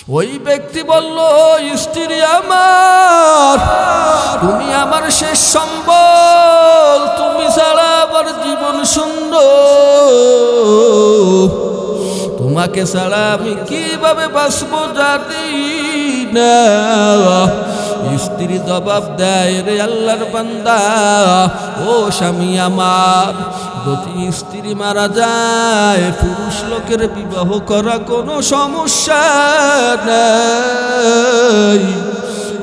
ওই ব্যক্তি বলল, স্ত্রী আমার, তুমি আমার শেষ সম্বল, তুমি ছাড়া আমার জীবন শূন্য, তোমাকে ছাড়া আমি কিভাবে বাঁচবো জানি না। স্ত্রী জবাব দেয়, রে আল্লাহর বান্দা, ও স্বামী আমার, যদি স্ত্রী মারা যায় পুরুষ লোকের বিবাহ করা কোনো সমস্যা নাই,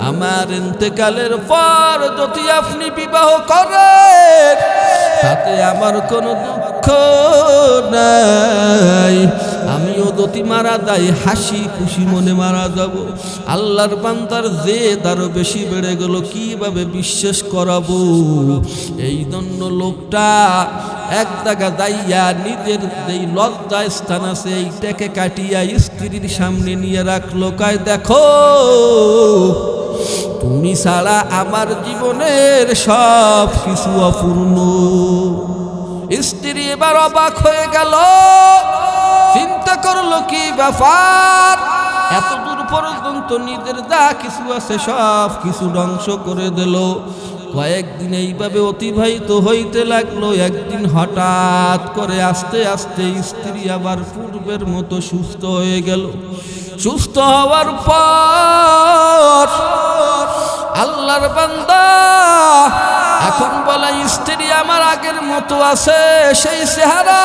আমার ইন্তেকালের পর যদি আপনি বিবাহ করেন তাতে আমার কোনো দুঃখ নাই, আমিও যদি মারা যাই হাসি খুশি মনে মারা যাব। আল্লাহর বান্দার জেদ আরো বেশি বেড়ে গেল, কিভাবে বিশ্বাস করাবো। এই জন্য লোকটা এক জায়গা যাইয়া নিজের যেই লজ্জা স্থান আছে এইটাকে কাটিয়া স্ত্রীর সামনে নিয়ে রাখলো, কয় দেখো তুমি ছাড়া আমার জীবনের সব কিছু অপূর্ণ। স্ত্রী এবার অবাক হয়ে গেল, চিন্তা করলো কি ব্যাপার, এত দূর পর্যন্ত নিজের যা কিছু আছে সব কিছু ধ্বংস করে দিল। কয়েকদিন এইভাবে অতিবাহিত হইতে লাগলো। একদিন হঠাৎ করে আস্তে আস্তে স্ত্রী আবার পূর্বের মতো সুস্থ হয়ে গেল। সুস্থ হওয়ার পর আল্লাহর বান্দা এখন বলে, স্ত্রী আমার আগের মতো আছে, সেই চেহারা,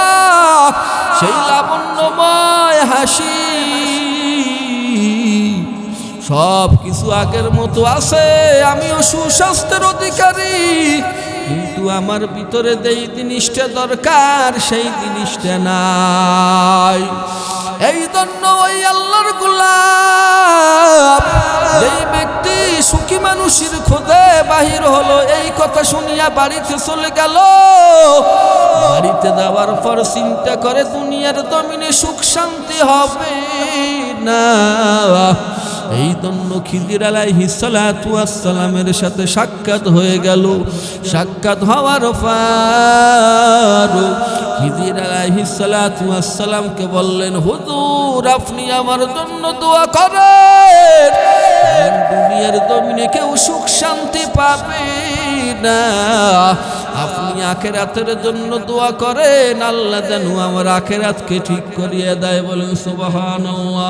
সেই লাবণ্যময় হাসি, সব কিছু আগের মতো আছে, আমিও সুস্বাস্থ্যের অধিকারী, কিন্তু আমার ভিতরে যেই জিনিসটা দরকার সেই জিনিসটা নাই। এই জন্য ওই আল্লাহর গোলাপ যেই ব্যক্তি সুখী মানুষের খোঁজে বাহির হলো, এই কথা শুনিয়া বাড়িতে চলে গেল। বাড়িতে যাওয়ার পর চিন্তা করে দুনিয়ার জমিনে সুখ শান্তি হবে না। এই জন্য খিজির আলাইহিস সালাতু ওয়াস সালামের সাথে সাক্ষাৎ হয়ে গেল। সাক্ষাৎ হওয়ার পর খিজির আলাইহিস সালাতু ওয়াস সালামকে বললেন, হুজুর আপনি আমার জন্য দোয়া করেন, দুনিয়ার জমিনে কেউ সুখ শান্তি পাবে না, আপনি আখিরাতের জন্য দোয়া করেন, আল্লাহ যেন আমার আখিরাতকে ঠিক করিয়ে দেয়। বলেন সুবহানাল্লাহ।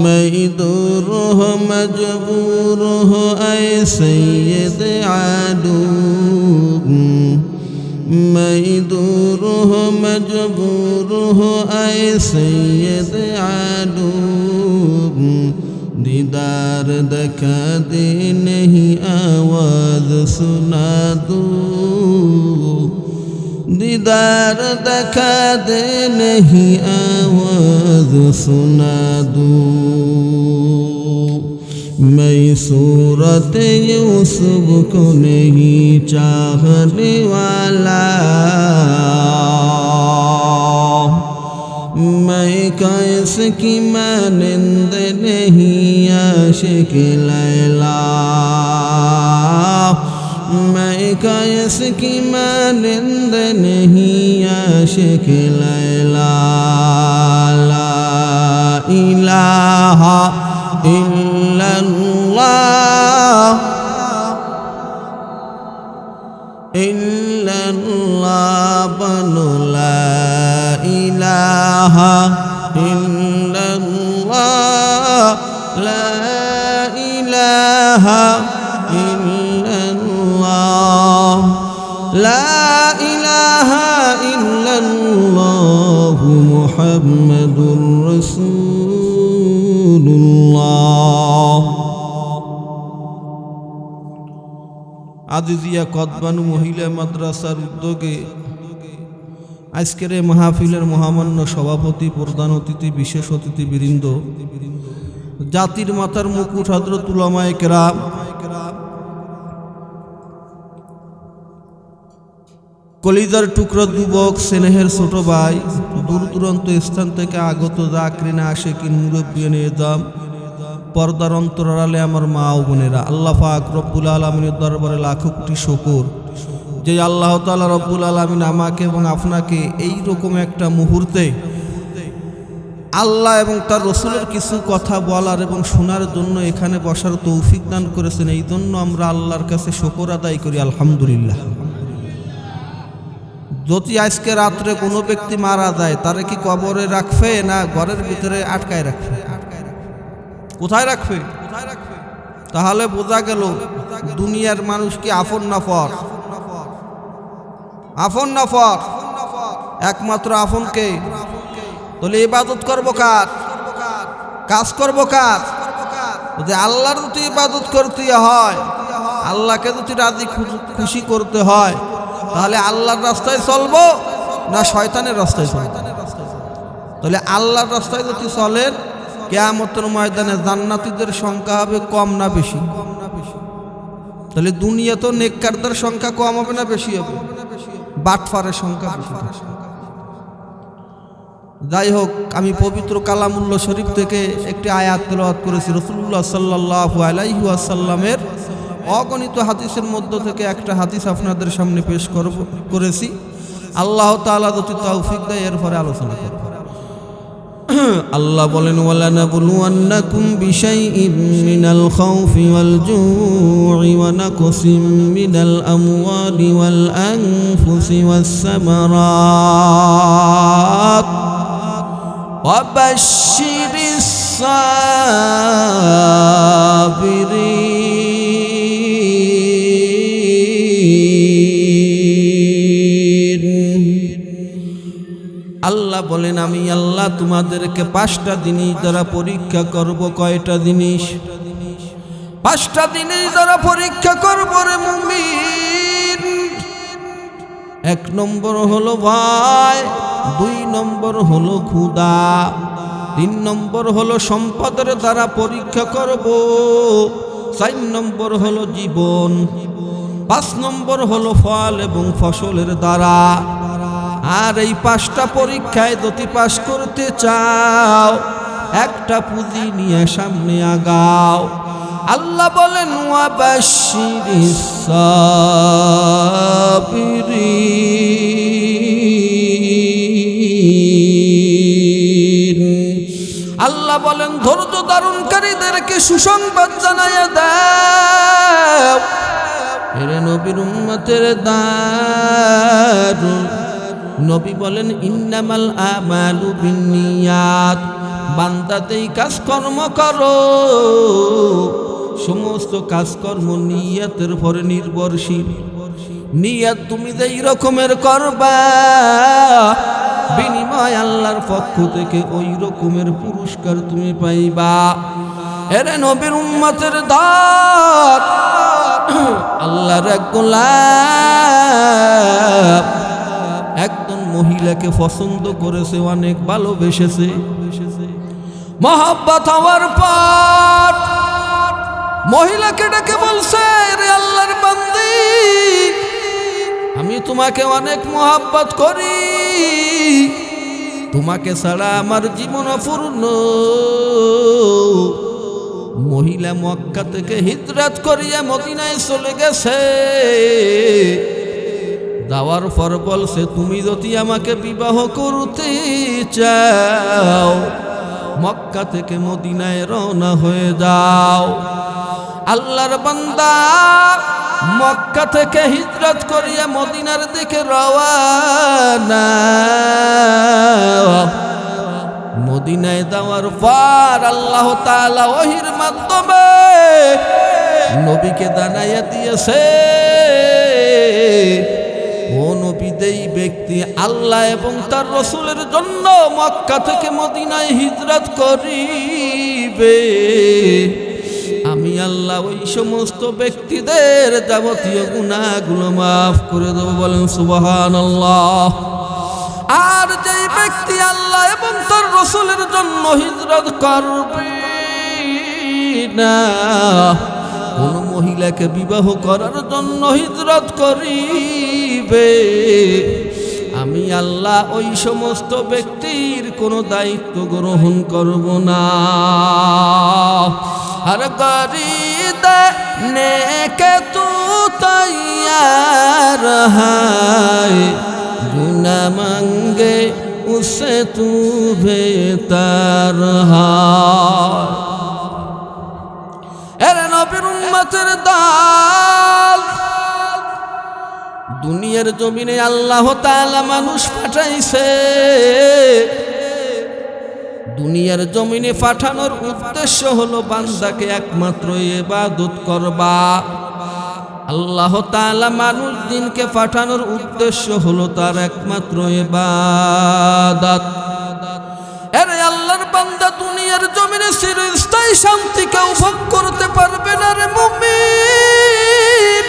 मैं दूर हो मजबूर हो ऐ सैयद आदू, मैं दूर हो मजबूर हो ऐ सैयद आदू, दीदार दिखा दे नहीं आवाज सुना दो, दीदार दिखा दे नहीं आवाज सुना दो, मैं सूरत यूसुफ को नहीं चाहने वाला, मैं कैसे की मानिंद नहीं आशिक लैला, मैं कैसे की मानिंद नहीं आशिक लैला, ला इलाहा इल्लल्लाह इल्लल्लाह बनो ला इलाहा इल्लल्लाह, ला इलाहा इल्लल्लाह, ला इलाहा इल्लल्लाह मुहम्मदुर রাসূলুল্লাহ। আজিজিয়া কদবানু মহিলা মাদ্রাসার উদ্যোগে আজকের এই মাহফিলের মহামান্য সভাপতি, প্রধান অতিথি, বিশেষ অতিথিবৃন্দ, জাতির মাতার মুকুট হযরত উলামায়ে কেরাম, কলিজার টুকরা যুবক, স্নেহের ছোট ভাই, দূর দূরান্ত স্থান থেকে আগত জাকিরিন আশিকিন মুরব্বিয়ান এজাম, পর্দার অন্তরালে আমার মা ও বোনেরা, আল্লাহ পাক রব্বুল আলামিনের দরবারে লাখো কোটি শুকর যে আল্লাহ তাআলা রব্বুল আলামিন আমাকে এবং আপনাকে এই রকম একটা মুহূর্তে আল্লাহ এবং তার রসুলের কিছু কথা বলার এবং শোনার জন্য এখানে বসার তৌফিক দান করেছেন। এই জন্য আমরা আল্লাহর কাছে শুকর আদায় করি, আলহামদুলিল্লাহ। যদি আজকে রাত্রে কোনো ব্যক্তি মারা যায়, তারে কি কবরে রাখবে না ঘরের ভিতরে আটকায় রাখবে? কোথায় রাখবে? তাহলে বোঝা গেল দুনিয়ার মানুষ কি আপন না পর? আপন না পর? একমাত্র আপনকে। তাহলে ইবাদত করবো কার? কাজ করবো কার? যদি আল্লাহর যদি ইবাদত করতে হয়, আল্লাহকে যদি রাজি খুশি করতে হয়, তাহলে আল্লাহর রাস্তায় চলবো না শয়তানের রাস্তায় চলবো? তাহলে আল্লাহর রাস্তায় যদি চলেন, কিয়ামতের ময়দানে জান্নাতীদের সংখ্যা হবে কম না বেশি? তাহলে দুনিয়া তো নেককারদের সংখ্যা কম হবে না বেশি হবে? বাটফারের সংখ্যা বেশি। যাই হোক, আমি পবিত্র কালামুল্লাহ শরীফ থেকে একটি আয়াত তেলাওয়াত করেছি। রাসূলুল্লাহ সাল্লাল্লাহু আলাইহি ওয়াসাল্লামের অগণিত হাদিসের মধ্য থেকে একটা হাদিস আপনাদের সামনে পেশ করেছি। আল্লাহ তাআলা যদি তৌফিক দেয় এরপরে আলোচনা করব। আল্লাহ বলেন, ওয়ালানাবলুওয়ান্নাকুম বিশাইইম মিনাল খাউফি ওয়াল জু'i ওয়া নাকসিম মিনাল আমওয়ালি ওয়াল আনফুসি ওয়াস সামারাত ওয়া বাশশিরিস সাবিরিন। আল্লাহ বলেন, আমি আল্লাহ তোমাদেরকে 5টা জিনিস দ্বারা পরীক্ষা করব। কয়টা জিনিস? 5টা জিনিস দ্বারা পরীক্ষা করব রে মুমিন। 1 নম্বর হলো ভয়, 2 নম্বর হলো ক্ষুধা, 3 নম্বর হলো সম্পদের দ্বারা পরীক্ষা করব, 4 নম্বর হলো জীবন, 5 নম্বর হলো ফল এবং ফসলের দ্বারা। আর এই 5টা পরীক্ষায় যদি পাশ করতে চাও, একটা পুঁজি নিয়ে সামনে আগাও। আল্লাহ বলেন, ওয়া বাশশিরিস সাবিরিন। আল্লাহ বলেন, ধৈর্য ধারণকারীদেরকে সুসংবাদ জানাইয়া দাও। এরে নবীর উম্মতের দারুন। নবী বলেন, ইন্নামাল আমালু বিন্নিয়াত। বান্দাতেই কাজকর্ম করো, সমস্ত কাজকর্ম নিয়তের উপর নির্ভরশীল। নিয়ত তুমি যেই রকমের করবা, বিনিময় আল্লাহর পক্ষ থেকে ওই রকমের পুরস্কার তুমি পাইবা। এরে নবীর উম্মতের দার, আল্লাহর এক গোলাম একজন মহিলাকে পছন্দ করেছে, অনেক ভালোবেসেছে। মহব্বত হওয়ার পর মহিলাকে ডেকে বলছে, রে আল্লাহর বান্দি, আমি তোমাকে অনেক মহব্বত করি, তোমাকে ছাড়া আমার জীবন অপূর্ণ। মহিলা মক্কা থেকে হিজরত করিয়া মদিনায় চলে গেছে। যাওয়ার পর বলছে, তুমি যদি আমাকে বিবাহ করতে চাও, মক্কা থেকে মদিনায় রওনা হয়ে যাও। আল্লাহর বান্দা মক্কা থেকে হিজরত করিয়া মদিনার দিকে রওনা। মদিনায় যাওয়ার পর আল্লাহ তাআলা ওহীর মাধ্যমে নবীকে জানাইয়া দিয়েছে, ও নবী, এই ব্যক্তি আল্লাহ এবং তার রাসূলের জন্য মক্কা থেকে মদিনায় হিজরত করিবে, আমি আল্লাহ ওই সমস্ত ব্যক্তিদের যাবতীয় গুনাহগুলো মাফ করে দেব। বলেন সুবহানাল্লাহ। আর যেই ব্যক্তি আল্লাহ এবং তার রাসূলের জন্য হিজরত করবে না, কোন মহিলাকে বিবাহ করার জন্য হিজরত করিবে, আমি আল্লাহ ওই সমস্ত ব্যক্তির কোনো দায়িত্ব গ্রহণ করব না। हर गरीद नेके तू तैयार है, गुना मांगे उससे तू बेहतर है। এরে নবীর উম্মতের দল, দুনিয়ার জমিনে আল্লাহ তাআলা মানুষ পাঠাইছে। দুনিয়ার জমিনে পাঠানোর উদ্দেশ্য হলো বান্দাকে একমাত্র ইবাদত করবা। আল্লাহ তাআলা মানুষ দিনকে পাঠানোর উদ্দেশ্য হলো তার একমাত্র ইবাদত। এরে আল্লাহর বান্দা দুনিয়ার জমিনে চিরস্থায়ী শান্তিকে উপভোগ করতে পারবে না রে মুমিন।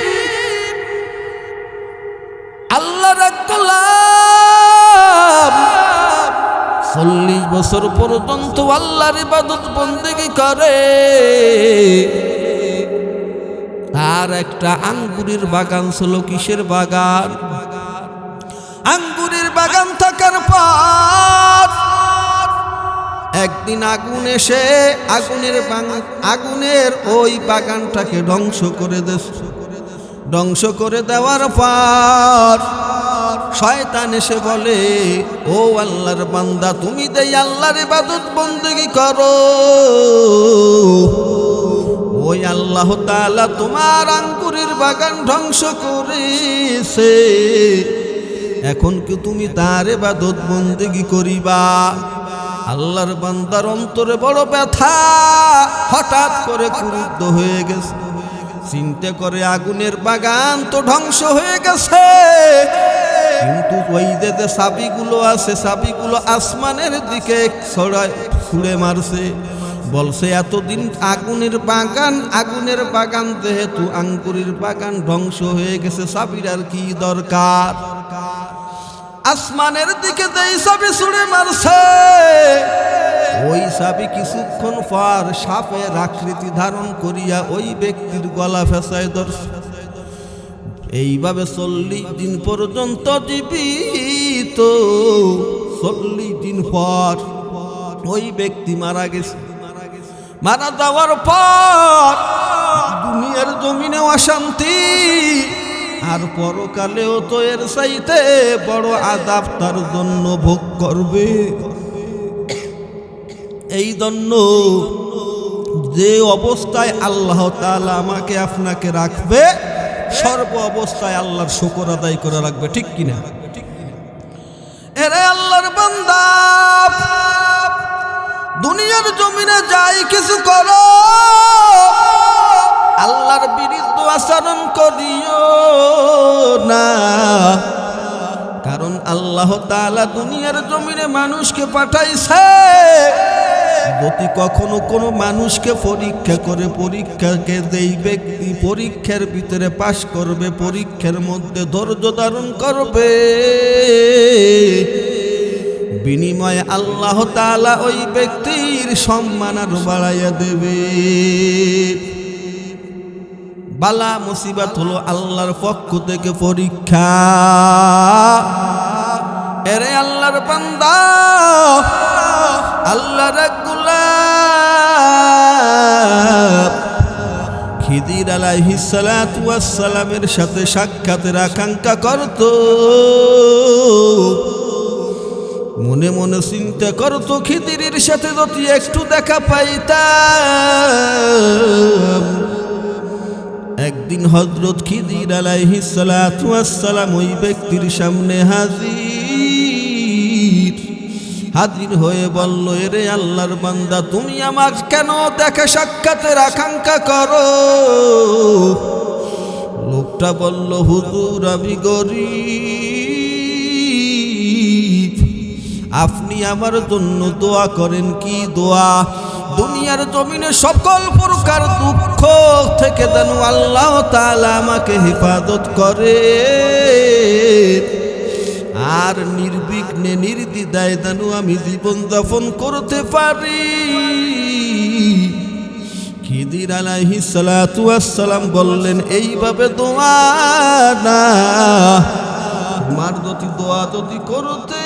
আল্লাহর এক গোলাম 40 বছর পর্যন্ত আল্লাহর ইবাদত বন্দেগী করে, তার একটা আঙ্গুরের বাগান ছিল। কিসের বাগান? আঙ্গুরের বাগান থাকার পর একদিন আগুন এসে আগুনের ওই বাগানটাকে ধ্বংস করে দেওয়ার পর শয়তান এসে বলে, ও আল্লাহর বান্দা, তুমি দেই আল্লাহর ইবাদত বন্দেগী করো, ওই আল্লাহ তাআলা তোমার আঙ্গুরের বাগান ধ্বংস করেছে, এখন কি তুমি তার ইবাদত বন্দেগী করিবা? আল্লাহর বান্দার অন্তরে বড় ব্যথা, হঠাৎ করে ক্রুদ্ধ হয়ে গেছে। চিন্তা করে আগুনের বাগান তো ধ্বংস হয়ে গেছে, কিন্তু ওই যে চাবিগুলো আছে, চাবিগুলো আসমানের দিকে ছুঁড়ে মারছে। বলছে এতদিন আগুনের বাগান যেহেতু আঙ্গুরের বাগান ধ্বংস হয়ে গেছে, চাবির আর কি দরকার? আসমানের দিকে যেই চাবি ছুঁড়ে মারছে, ওই চাবি কিছুক্ষণ পর সাপের আকৃতি ধারণ করিয়া ওই ব্যক্তির গলা ফেঁসায় ধরছে। এইভাবে 40 দিন পর্যন্ত জীবিত। 40 দিন পর ওই ব্যক্তি মারা গেছে। মারা যাওয়ার পর দুনিয়ার জমিনে অশান্তি, আর পরকালেও তো এর চাইতে বড় আযাব তার জন্য ভোগ করবে। এই জন্য যে অবস্থায় আল্লাহ তাআলা আমাকে আপনাকে রাখবে, সর্ব অবস্থায় আল্লাহর শুকর আদায় করে রাখবে, ঠিক কিনা? এরে আল্লাহর বান্দা, দুনিয়ার জমিনে যাই কিছু করো, আল্লাহর বিরুদ্ধে আচরণ করিও না। কারণ আল্লাহ তাআলা দুনিয়ার জমিনে মানুষকে পাঠাইছে, যদি কখনো কোনো মানুষকে পরীক্ষা করে, পরীক্ষাকে যেই ব্যক্তি পরীক্ষার ভিতরে পাশ করবে, পরীক্ষার মধ্যে ধৈর্য ধারণ করবে, বিনিময়ে আল্লাহ তাআলা ওই ব্যক্তির সম্মান আরো বাড়াইয়া দেবে। বালা মুসিবত হলো আল্লাহর পক্ষ থেকে পরীক্ষা। এরে আল্লাহর বান্দা, আল্লাহর গোলাম খিদির আলাইহিস সালাতু ওয়াস সালামের সাথে সাক্ষাতের আকাঙ্ক্ষা করত। মনে মনে চিন্তা করত, খিদিরের সাথে যদি একটু দেখা পাইতাম। একদিন হযরত খিদির আলাইহিস সালাতু ওয়াস সালাম ওই ব্যক্তির সামনে হাজির হয়ে বলল, এরে আল্লাহর বান্দা, তুমি আমার কেন দেখা সাক্ষাতের আকাঙ্ক্ষা করো? লোকটা বলল, হুজুর, আমি গরীব, আপনি আমার জন্য দোয়া করেন। কি দোয়া? দুনিয়ার জমিনে সকল প্রকার দুঃখ থেকে যেন আল্লাহ তাআলা আমাকে হেফাজত করে, আর নির্বিঘ্নে নির্দ্বিধায় যেন আমি জীবন যাপন করতে পারি। খিদির আলাইহিস সালাতু ওয়াস সালাম বললেন, এইভাবে দোয়া না, তোমার দোয়া যদি করতে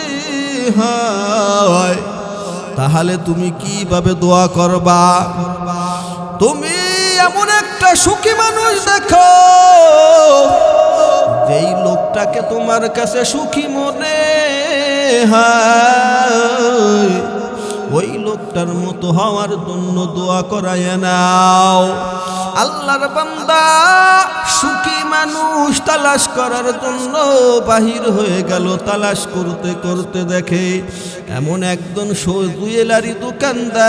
হয় তাহলে তুমি কিভাবে দোয়া করবা? তুমি এমন একটা সুখী মানুষ দেখো, যেই লোকটাকে তোমার কাছে সুখী মনে হায় ওই লোকটার মতো হওয়ার জন্য দোয়া করায় নাও। আল্লাহর বান্দা সুখী মানুষ তালাশ করার জন্য বাহির হয়ে গেল। তালাশ করতে করতে দেখে এমন একজন জুয়েলারি দোকানদার,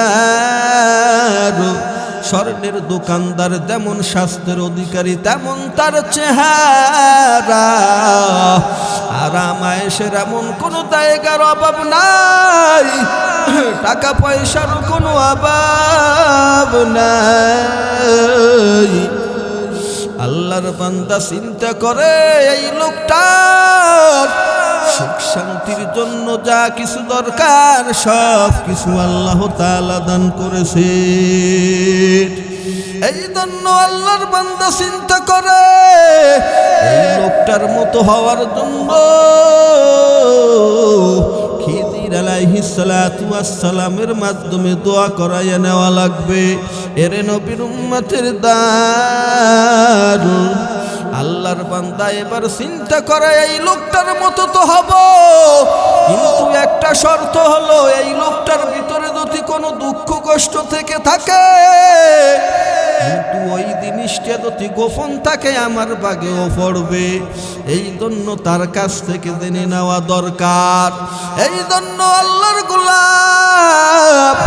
স্বর্ণের দোকানদার, যেমন স্বাস্থ্যের অধিকারী তেমন তার চেহারা। আরাম আয়েশের এমন কোনো জায়গার অভাব নাই, টাকা পয়সার কোনো অভাব নাই। আল্লাহর বান্দা চিন্তা করে এই লোকটার সুখ শান্তির জন্য যা কিছু দরকার সব কিছু আল্লাহ তাআলা দান করেছে। এই জন্য আল্লাহর বান্দা চিন্তা করে এই লোকটার মতো হওয়ার জন্য খিদির আলাইহিস সালাতু ওয়াস সালামের মাধ্যমে দোয়া করায় নেওয়া লাগবে। এরে নবীর উম্মতের দার, আল্লাহর বান্দা এবার চিন্তা করে এই লোকটার মতো তো হব, কিন্তু একটা শর্ত হলো এই লোকটার ভিতরে যদি কোনো দুঃখ কষ্ট থেকে থাকে, কিন্তু ওই জিনিসটা যদি গোপন থাকে আমার ভাগেও পড়বে। এই জন্য তার কাছ থেকে জেনে নেওয়া দরকার। এই জন্য আল্লাহর গোলাপ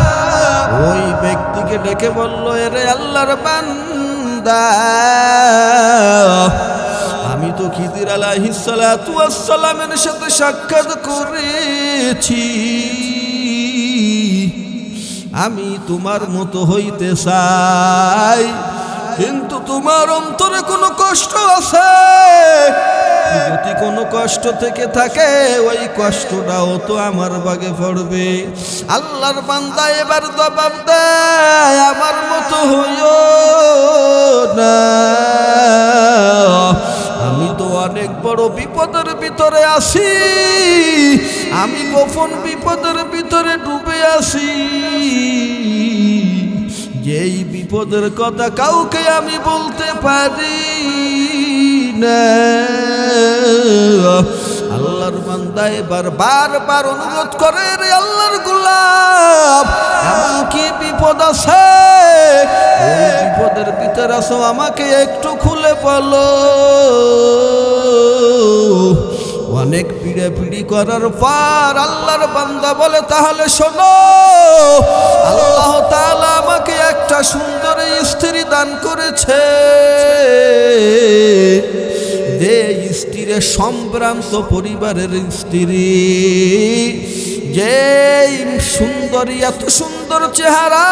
ওই ব্যক্তিকে ডেকে বলল, এরে আল্লাহর বান্দা, আমি তো খিদির আলাইহিস সালাতু ওয়াস সালামের সাথে সাক্ষাৎ করেছি, আমি তোমার মতো হইতে চাই, কিন্তু তোমার অন্তরে কোনো কষ্ট আছে। যদি কোনো কষ্ট থেকে থাকে ওই কষ্টটাও তো আমার ভাগে পড়বে। আল্লাহর বান্দা এবার জবাব দেয়, আমার মতো হইও না, আমি তো অনেক বড় বিপদের ভিতরে আছি, আমি গোপন বিপদের ভিতরে ডুবে আছি, যেই বিপদের কথা কাউকে আমি বলতে পারি না। আল্লাহর বান্দা এবার বারবার অনুরোধ করে, রে আল্লাহর গোলাপ, এমন কি বিপদ আছে, ওই বিপদের ভিতরে আছো, আমাকে একটু খুলে বলো। অনেক পিড়ি করার পর আল্লাহর বান্দা বলে, তাহলে শোনো, আল্লাহ তাআলা আমাকে একটা সুন্দর স্ত্রী দান করেছে, যে স্ত্রী সম্ভ্রান্ত পরিবারের স্ত্রী, যে সুন্দরী, এত সুন্দর চেহারা,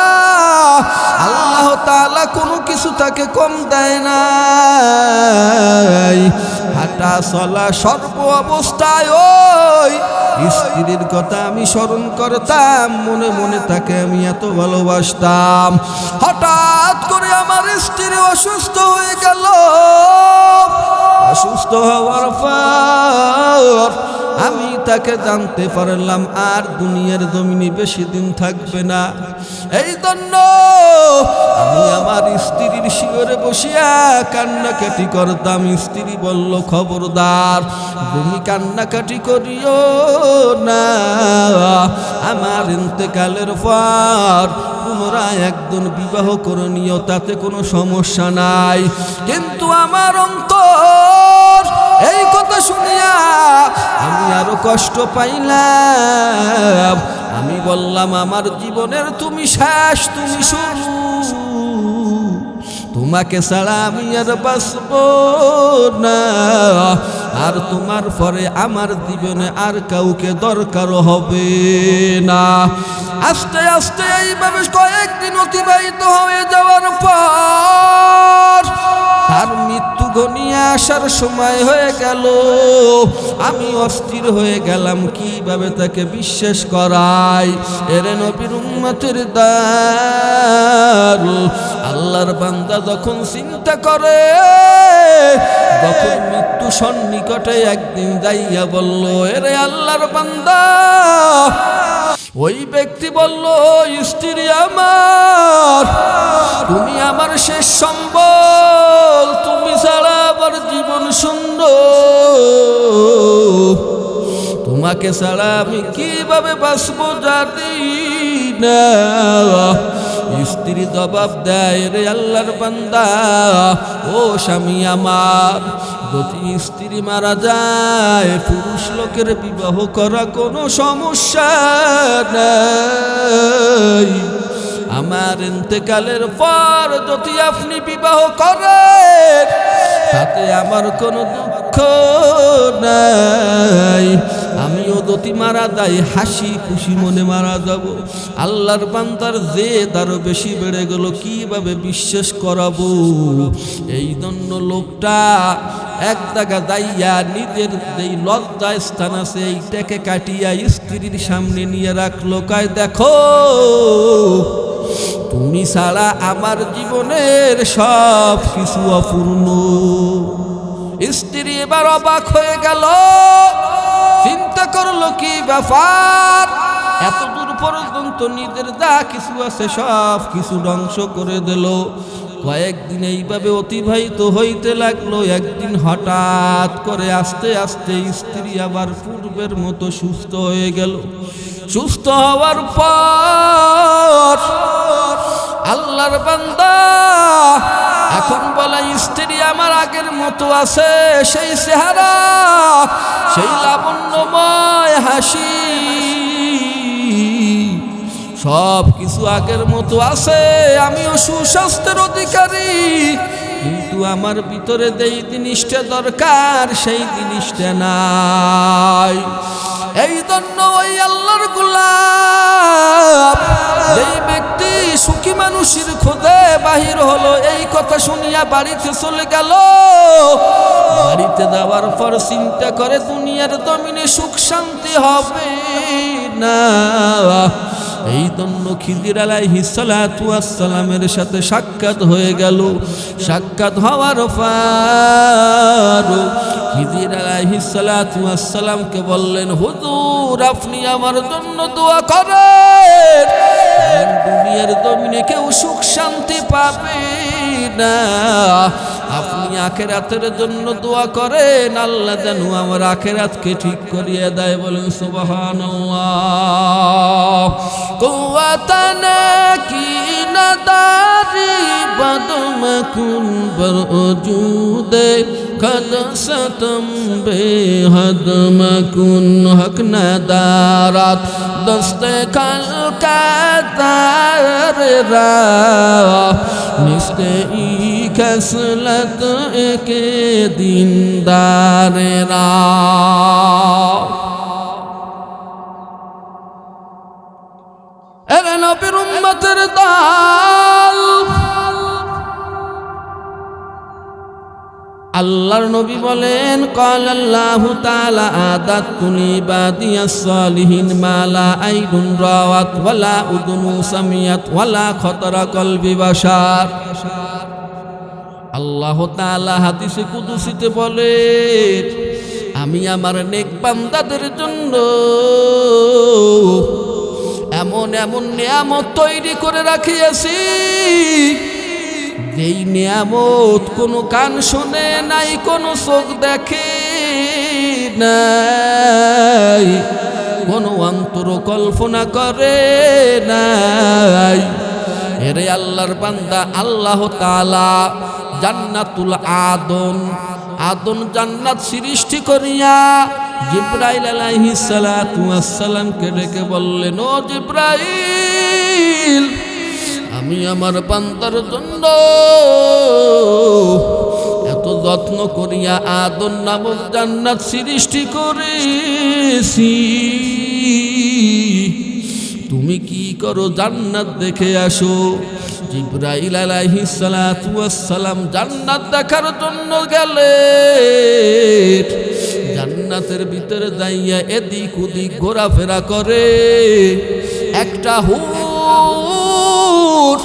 আল্লাহ তাআলা কোনো কিছু তাকে কম দেয় না। হাঁটা চলা সর্ব অবস্থায় ওই স্ত্রীর কথা আমি স্মরণ করতাম, মনে মনে তাকে আমি এত ভালোবাসতাম। হঠাৎ করে আমার স্ত্রী অসুস্থ হয়ে গেল। অসুস্থ হওয়ার পর আমি তাকে জানতে পারলাম আর দুনিয়ার জমিনে বেশি দিন থাকবে না। এই জন্য আমি আমার স্ত্রীর শিয়রে বসিয়া কান্নাকাটি করতাম। স্ত্রী বলল, খবরদার তুমি কান্নাকাটি করিও না, আমার ইন্তেকালের পর পুনরায় একজন বিবাহ করে নিও, তাতে কোনো সমস্যা নাই। কিন্তু আমার অন্তর এই কথা শুনিয়া আমি আরো কষ্ট পাইলাম। আমি বললাম, আমার জীবনের তুমি শেষ, তুমি শুরু, তোমাকে ছাড়া আমি আর বাঁচব না, আর তোমার পরে আমার জীবনে আর কাউকে দরকার হবে না। আস্তে আস্তে এইভাবে কয়েকদিন অতিবাহিত হয়ে যাওয়ার পর তার মৃত্যু ঘনিয়ে আসার সময় হয়ে গেল। আমি অস্থির হয়ে গেলাম, কিভাবে তাকে বিশ্বাস করাই। এরে নবীর উম্মতের দার, আল্লাহর বান্দা যখন চিন্তা করে, যখন মৃত্যু সন্নিকটে একদিন যাইয়া বলল, এরে আল্লাহর বান্দা, ওই ব্যক্তি বলল, স্ত্রী আমার, তুমি আমার শেষ সম্বল, তুমি ছাড়া আমার জীবন শূন্য, তোমাকে ছাড়া আমি কিভাবে বাঁচবো জানি না। স্ত্রী জবাব দেয়, রে আল্লাহর বান্দা, ও স্বামী আমার, যদি স্ত্রী মারা যায় পুরুষ লোকের বিবাহ করা কোনো সমস্যা নাই। আমার ইন্তেকালের পর যদি আপনি বিবাহ করেন তাতে আমার কোনো দুঃখ নাই। আমিও যদি মারা যাই হাসি খুশি মনে মারা যাব। আল্লাহর বান্দার জেদ আরো বেশি বেড়ে গেল, কিভাবে বিশ্বাস করাবো। এই জন্য লোকটা এক জায়গা যাইয়া নিজের যেই লজ্জা স্থান আছে এইটাকে কাটিয়া স্ত্রীর সামনে নিয়ে রাখলো, কয় দেখো তুমি ছাড়া আমার জীবনের সব কিছু অপূর্ণ। স্ত্রী এবার অবাক হয়ে গেল, চিন্তা করলো কি ব্যাপার, এত দূর পর্যন্ত নিজের যা কিছু আছে সব কিছু ধ্বংস করে দিল। কয়েকদিন এইভাবে অতিবাহিত হইতে লাগলো। একদিন হঠাৎ করে আস্তে আস্তে স্ত্রী আবার পূর্বের মতো সুস্থ হয়ে গেল। সুস্থ হওয়ার পর আল্লাহর বান্দা এখন বলে, স্ত্রী আমার আগের মতো আছে, সেই চেহারা, সেই লাবণ্যময় হাসি, সব কিছু আগের মতো আছে। আমিও সুস্বাস্থ্যের অধিকারী, কিন্তু আমার ভিতরে যেই জিনিসটা দরকার সেই জিনিসটা নাই। এই জন্য ওই আল্লাহর গোলাপ যেই ব্যক্তি সুখী মানুষের খোঁজে বাহির হলো, এই কথা শুনিয়া বাড়িতে চলে গেল। বাড়িতে যাওয়ার পর চিন্তা করে দুনিয়ার জমিনে সুখ শান্তি হবে না। এই জন্য খিজির আলাইহিস সালাতু ওয়াস সালামের সাথে সাক্ষাৎ হয়ে গেল। সাক্ষাৎ হওয়ার পর খিজির আলাইহিস সালাতু ওয়াস সালামকে বললেন, হুজুর আপনি আমার জন্য দোয়া করেন, দুনিয়ার জমিনে কেউ সুখ শান্তি পাবে না। আপনি আখিরাতের জন্য দোয়া করেন, আল্লাহ যেন আমার আখিরাতকে ঠিক করিয়ে দেয়। বলেন সুবহানাল্লাহ। কুওয়াতানা কি নাদারি বদমকুন বরজুদে কদ সতম বেহদমকুন হক নাদারাত দস্তে খালকাতার রা নিস্তে ই খসলত একে দিনদারেরা। এরে নবীর উম্মতের দল, আল্লাহর নবী বলেন, قال الله تعالى আদাতু লিবাদিয়াস সালিহিন মা লা আইনুন রাওয়াত ওয়ালা উযুনু সামিয়াত ওয়ালা খাতারা কলবি বাশার। আল্লাহ তাআলা হাদিসে কুদসিতে বলেন, আমি আমার নেক বান্দাদের জন্য এমন এমন নিয়ামত তৈরি করে রাখিয়াছি, যেই নিয়ামত কোনো কান শোনে নাই, কোনো চোখ দেখে নাই, কোনো অন্তর কল্পনা করে নাই। এরে আল্লাহর বান্দা, আল্লাহ তাআলা জান্নাতুল আদন জান্নাত সৃষ্টি করিয়া জিবরাইল আলাইহিস সালাতু ওয়াস সালামকে ডেকে বললেন, ও জিবরাইল, আমি আমার বান্দার জন্য এত যত্ন করিয়া আদন নামক জান্নাত সৃষ্টি করেছি, তুমি কি করো জান্নাত দেখে আসো। জিবরাইল আলাইহিস সালাতু ওয়াস সালাম জান্নাত দেখার জন্য গেলেন। জান্নাতের ভিতরে যাইয়া এদিক ওদিক ঘোরাফেরা করে একটা হুর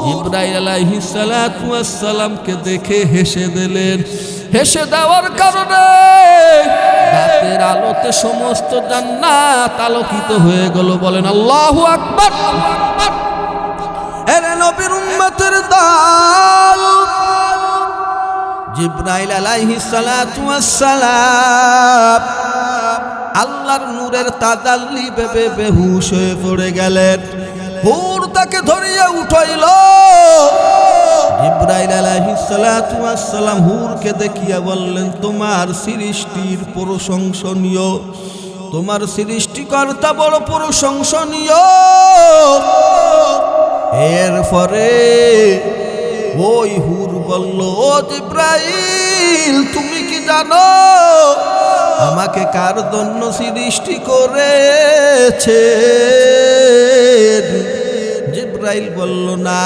জিবরাইল আলাইহিস সালাতু ওয়াস সালামকে দেখে হেসে দিলেন। হেসে দেওয়ার কারণে রাতের আলোতে সমস্ত জান্নাত আলোকিত হয়ে গেল। বলেন আল্লাহু আকবার। এরে নবীর উম্মতের দল, জিবরাইল আলাইহিস সালাতু ওয়াস সালাম আল্লাহর নূরের তাজাল্লি ভেবে বেহুশ হয়ে পড়ে গেলেন। হুর তাকে ধরিয়া উঠাইল। জিবরাইল আলাইহিস সালাতু ওয়াস সালাম হুরকে দেখিয়া বললেন, তোমার সৃষ্টির প্রশংসনীয়, তোমার সৃষ্টিকর্তা বড় প্রশংসনীয়। এরপরে ওই হুর বলল, ও জিবরাইল, তুমি কি জানো আমাকে কার জন্য সৃষ্টি করেছে? জিবরাইল বলল, না।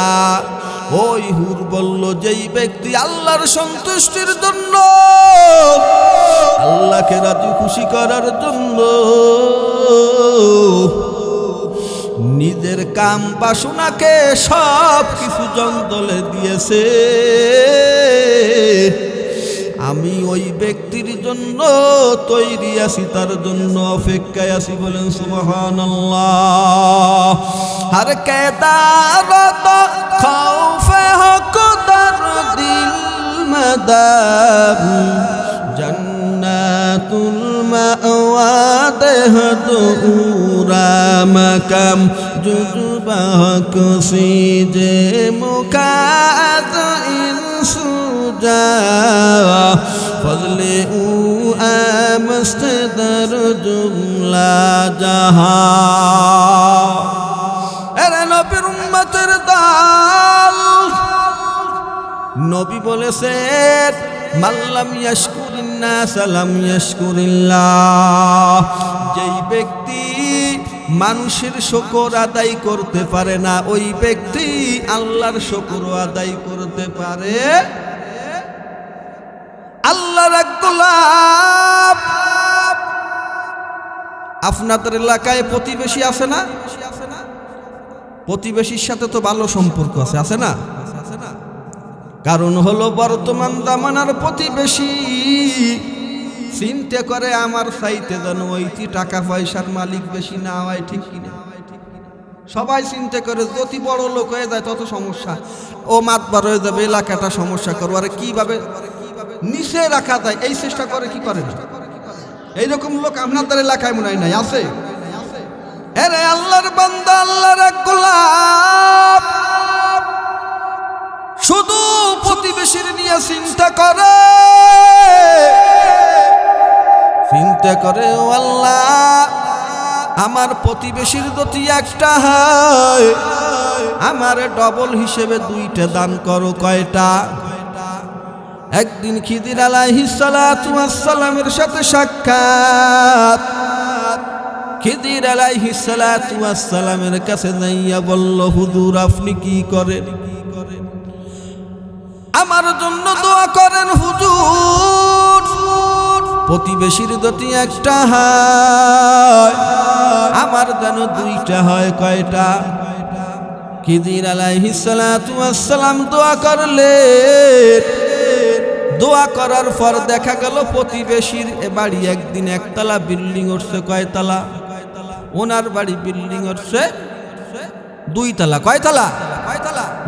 ওই হুর বলল, যেই ব্যক্তি আল্লাহর সন্তুষ্টির জন্য, আল্লাহকে রাজি খুশি করার জন্য নিজের কাম বাসনাকে সব কিছু জঙ্গলে দিয়েছে, আমি ওই ব্যক্তির জন্য তৈরি আছি, তার জন্য অপেক্ষায় আছি। বলেন সুবহানাল্লাহ। হর কেদারত খৌফে হক দরদিল মদাম জান্নাতুল মাওয়া দেহদুরা মাকাম জুজুবা কুসিজে মুকাত ইনসুজা ফজলে উ আমস্তদর জুমলা জাহা। এরে নবীর উম্মতের দল, নবী বলেছেন, মাল্লাম ইয়াশকুরিন নাস লাম ইয়াশকুরিল্লাহ। যেই ব্যক্তি মানুষের শুকর আদায় করতে পারে না, ওই ব্যক্তি আল্লাহর শুকর আদায় করতে পারে। আল্লাহর এক গোলাপ। আপনাদের এলাকায় প্রতিবেশী আছে না? প্রতিবেশীর সাথে তো ভালো সম্পর্ক আছে, আছে না? কারণ হলো বর্তমান জামানার প্রতিবেশী চিন্তা করে আমার চাইতে যেন ওইটি টাকা পয়সার মালিক বেশি না হয়, ঠিক কিনা? সবাই চিন্তা করে যত বড় লোক হয়ে যায় তত সমস্যা, ও মাতবার হয়ে যাবে, এলাকাটা সমস্যা করবো। আর কিভাবে নিচে রাখা যায় এই চেষ্টা করে, কি করে না? এইরকম লোক আপনাদের এলাকায় মনে হয় নাই, আছে? এরে আল্লাহর বান্দা, আল্লাহর এক গোলাপ, শুধু প্রতিবেশীর নিয়ে চিন্তা করে, চিন্তা করে, ও আল্লাহ, আমার প্রতিবেশীর যদি একটা হয়, আমার ডবল হিসেবে দুইটা দান করো। কয়টা? একদিন খিদির আলাইহিস সালাতু ওয়াস সালামের সাথে সাক্ষাৎ। খিদির আলাইহিস সালাতু ওয়াস সালামের কাছে যাইয়া বলল, হুজুর, আপনি কি করেন? আমার জন্য দোয়া করেন হুজুর, প্রতিবেশীর যদি একটা হয়, আমার যেন দুইটা হয়। কয়টা? খিদির আলাইহিস সালাতু ওয়াস সালাম দোয়া করলেন। দোয়া করার পর দেখা গেল প্রতিবেশীর বাড়ি একদিন একতলা বিল্ডিং উঠছে। কয়তলা? ওনার বাড়ি বিল্ডিং উঠছে দুইতলা। কয়তলা?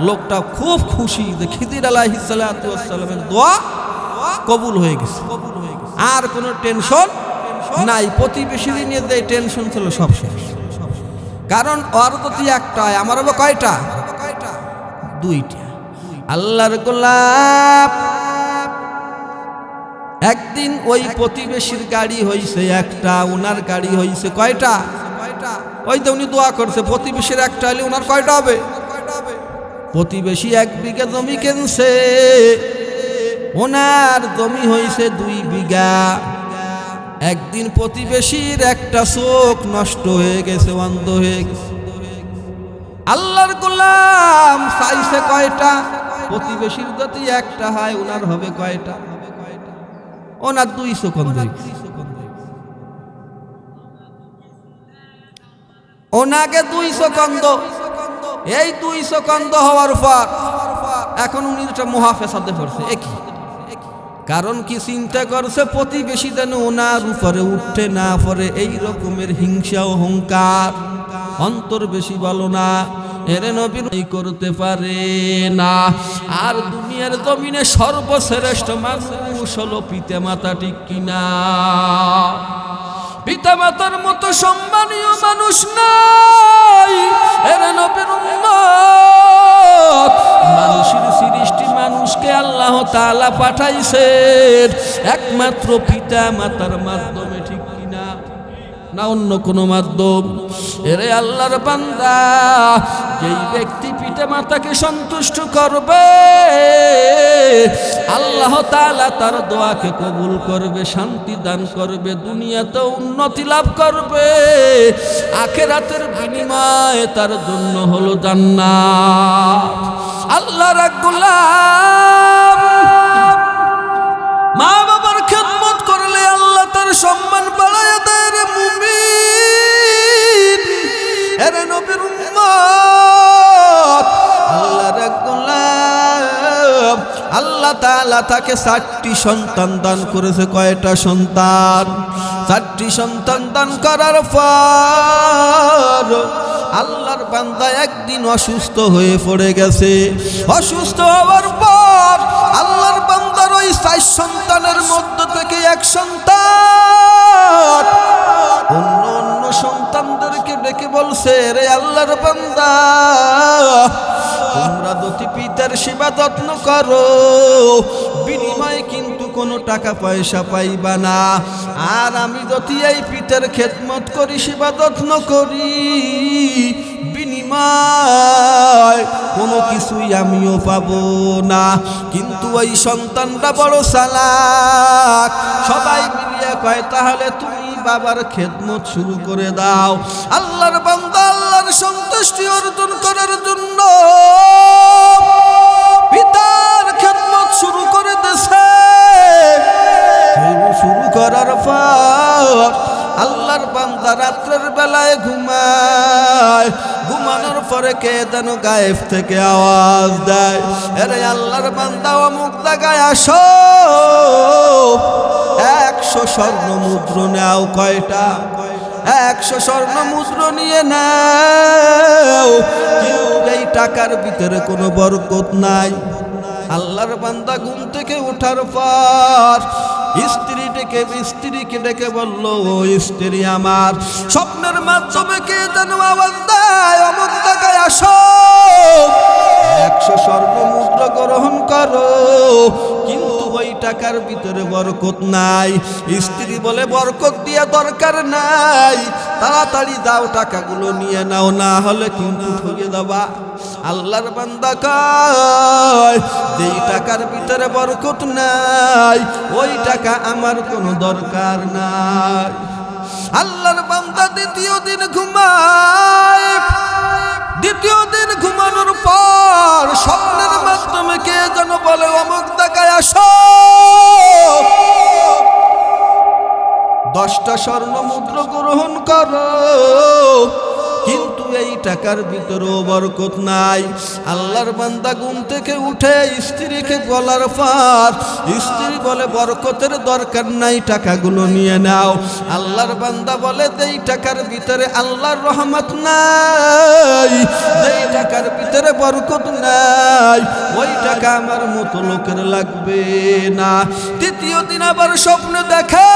লোকটা খুব খুশি যে খিদির আলাইহিস সালাতু ওয়াস সালামের দোয়া কবুল হয়ে গেছে, আর কোনো টেনশন নাই। প্রতিবেশীর নিয়ে যে টেনশন ছিল সব শেষ। কারণ ওর প্রতি একটা, আমার হবে কয়টা? দুইটা। আল্লাহর গোলাপ, একদিন ওই প্রতিবেশীর গাড়ি হইছে একটা, ওনার গাড়ি হইছে কয়টা? ওই তো উনি দোয়া করছে, প্রতিবেশীর একটা হলে ওনার কয়টা হবে? প্রতিবেশী 1 বিঘা জমি কিনছে, ওনার জমি হইছে 2 বিঘা। একদিন প্রতিবেশীর একটা চোখ নষ্ট হয়ে গেছে, অন্ধ হয়ে গেছে। আল্লাহর গোলাম চাইছে কয়টা? প্রতিবেশীর যদি একটা হয়, ওনার হবে কয়টা? ওনার 2 চোখ অন্ধ হয়ে গেছে। ওনাকে 2 চোখ অন্ধ। এই 2 চোখ অন্ধ হওয়ার পর এখন উনি একটা মহাফেসাদে পড়ছে। একই কারণ কি? চিন্তা করছে প্রতিবেশী যেন ওনার উপরে উঠতে না পড়ে, এই রকমের হিংসা অহংকার অন্তর বেশি ভালো না। এর নবী করতে পারে না। আর দুনিয়ার জমিনে সর্বশ্রেষ্ঠ মানুষ হলো পিতা মাতা, ঠিক কিনা? পিতা মাতার মতো সম্মানীয় মানুষ নাই। এর নবীর উম্মত, মানুষের সৃষ্টি মানুষকে আল্লাহ তাআলা পাঠাইছেন একমাত্র পিতা মাতার মাধ্যমে, ঠিক কিনা? না অন্য কোনো মাধ্যম? এরে আল্লাহর বান্দা, যেই ব্যক্তি পিতা মাতাকে সন্তুষ্ট করবে আল্লাহ তাআলা তার দোয়াকে কবুল করবে, শান্তি দান করবে, দুনিয়াতে উন্নতি লাভ করবে, আখিরাতের বিনিময়ে তার জন্য হলো জান্নাত। আল্লাহর এক গোলাম মা বাবার খেদমত করলে আল্লাহ তার সম্মান বাড়ায় দেয় রে মুমিন। এরে নবীর উম্মত, আল্লাহর এক গোলাম আল্লাহ তাআলা তাকে 4টি সন্তান দান করেছে। কয়টা সন্তান? 4টি সন্তান দান করার পর আল্লাহর বান্দা একদিন অসুস্থ হয়ে পড়ে গেছে। অসুস্থ হওয়ার পর আল্লাহর বান্দার ওই 4 সন্তানের মধ্য থেকে এক সন্তান অন্য অন্য সন্তানদেরকে ডেকে বলছে, রে আল্লাহর বান্দা, তোমরা যদি পিতার সেবা যত্ন করো বিনিময়ে কিন্তু কোনো টাকা পয়সা পাইবা না, আর আমি যদি এই পিতার খেদমত করি, সেবা যত্ন করি, বিনিময় কোনো কিছুই আমিও পাবো না। কিন্তু ওই সন্তানটা বড় চালাক, সবাই মিলিয়ে কয়, তাহলে তুমি বাবার খেদমত শুরু করে দাও। আল্লাহর বান্দা আল্লাহর সন্তুষ্টি অর্জন করার জন্য পিতার খেদমত শুরু করে দিয়েছে। শুরু করার পর আল্লাহর বান্দা রাত্রের বেলায় ঘুমায়, ঘুমানোর পরে কে যেন গায়েব থেকে আওয়াজ দেয়, আরে আল্লাহর বান্দা অমুক জায়গায় আসো, 100 স্বর্ণ মুদ্র নাও। কয়টা? 100 স্বর্ণ মুদ্র নিয়ে নাও, কিন্তু এই টাকার ভিতরে কোনো বরকত নাই। আল্লাহর বান্দা ঘুম থেকে ওঠার পর স্ত্রীকে ডেকে বলল, ও স্ত্রী আমার, স্বপ্নের মাধ্যমে কে যেন আওয়াজ দেয়, অমুক জায়গায় আসো, 100 স্বর্ণ মুদ্র গ্রহণ করো, কিন্তু ওই টাকার ভিতরে বরকত নাই। স্ত্রী বলে, বরকত দিয়ে দরকার নাই, তাড়াতাড়ি দাও, টাকাগুলো নিয়ে নাও, না হলে কিন্তু ঠকে দেবা। আল্লাহর বান্দা কয়, যেই টাকার ভিতরে বরকত নাই ওই টাকা আমার কোনো দরকার নাই। আল্লাহর বান্দা দ্বিতীয় দিন ঘুমায়। দ্বিতীয় দিন ঘুমানোর পর স্বপ্নের মাধ্যমে কে যেন বলে, অমুক জায়গায় আসো, 10টা স্বর্ণ মুদ্র গ্রহণ করো, কিন্তু এই টাকার ভিতরেও বরকত নাই। আল্লাহর বান্দা ঘুম থেকে উঠে স্ত্রীকে বলার পর স্ত্রী বলে, বরকতের দরকার নাই, টাকাগুলো নিয়ে নাও। আল্লাহর বান্দা বলে, এই টাকার ভিতরে আল্লাহর রহমত নাই, এই টাকার ভিতরে বরকত নাই, ওই টাকা আমার মতো লোকের লাগবে না। তৃতীয় দিন আবার স্বপ্ন দেখে,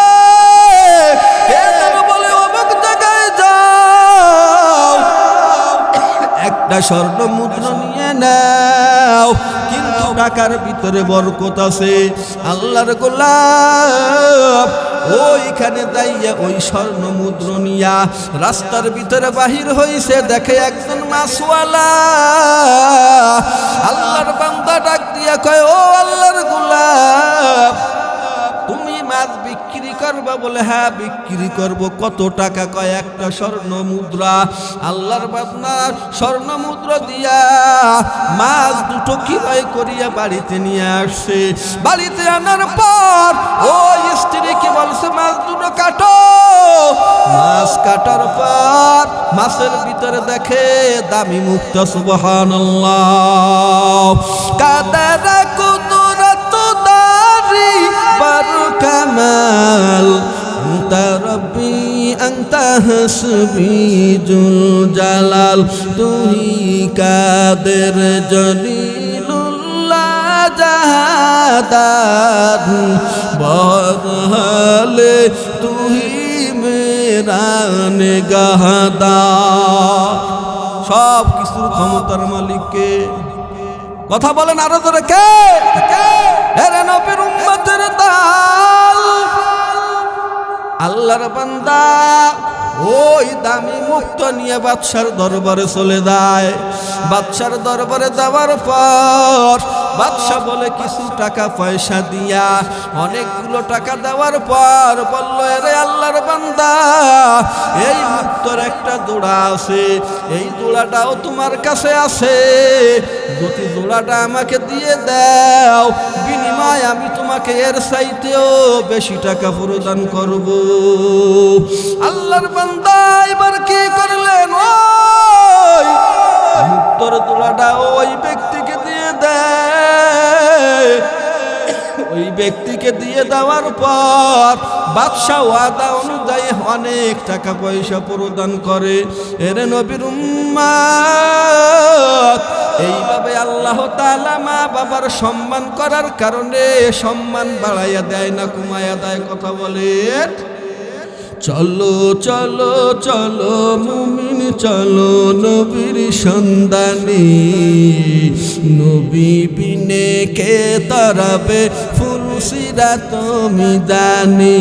কে যেন বলে, অমুক জায়গায় যাও, 1টা স্বর্ণ মুদ্র নিয়ে নাও, কিন্তু টাকার ভিতরে বরকত আছে। আল্লাহর গোলাম ওইখানে যাইয়া ওই স্বর্ণ মুদ্র নিয়া রাস্তার ভিতরে বাহির হইছে, দেখে একজন মাছওয়ালা। আল্লাহর বান্দা ডাক দিয়া কয়, ও আল্লাহর গোলাম, তুমি মাছ বিক্রি করবা? বলে, হ্যাঁ বিক্রি করব। কত টাকা? কয়, 1টা স্বর্ণ মুদ্রা। আল্লাহর বান্দা স্বর্ণ মুদ্রা দিয়া মাছ দুটো কিভাবে করিয়া বাড়িতে নিয়ে আসছে। বাড়িতে আনার পর ওই স্ত্রীকে বলছে, মাছ দুটো কাটো। মাছ কাটার পর মাছের ভিতরে দেখে দামি মুক্তা। সুবহানাল্লাহ। কাদারা কুদরত দারি বারু কামাল, আনতা রব্বি আনতা হাসবি জুল জালাল, তুই কাদের জলিলুল্লাহ জাহাদাত বরহালে, তুই মেরা নিগাহদার। সব কিছুর ক্ষমতার মালিককে। কথা বলেন আরো ধরে, কে? এরে নবীর উম্মতের দল, আল্লাহর বান্দা ওই দামি মুক্ত নিয়ে বাদশার দরবারে চলে যায়। বাদশার দরবারে যাওয়ার পর বাদশা বলে কিছু টাকা পয়সা দিয়া, অনেকগুলো টাকা দেওয়ার পর বলল, এরে আল্লাহর বান্দা, এই মুক্তর একটা জোড়া আছে, এই জোড়াটাও তোমার কাছে আছে, যদি জোড়াটা আমাকে দিয়ে দাও, বিনিময় আমি তোমাকে এর চাইতেও বেশি টাকা প্রদান করব। আল্লাহর বান্দা এবার কি করলেন? ওই মুক্তর জোড়াটা ওই ব্যক্তিকে দিয়ে দেয়। ওই ব্যক্তিকে দিয়ে দেওয়ার পর বাদশা ওয়াদা অনুযায়ী অনেক টাকা পয়সা প্রদান করে। এর নবীর উম্মত, এইভাবে আল্লাহ তাআলা মা বাবার সম্মান করার কারণে সম্মান বাড়াইয়া দেয় না কমাইয়া দেয়? কথা বলেন। চলো চলো চলো মুমিন চলো নবীর সন্ধানে, নবী বিনে কে তারাবে ফুলসিরাত মিদানে,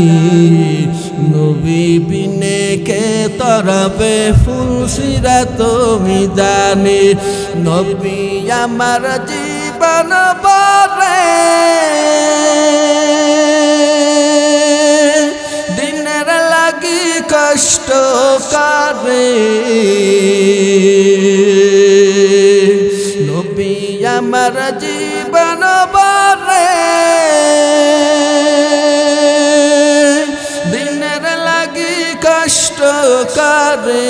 নবী বিনে কে তারাবে ফুলসিরাত মিদানে, নবী আমার জীবন বারে কষ্ট করে, নবী আমার জীবন বারে দিনের লাগি কষ্ট করে,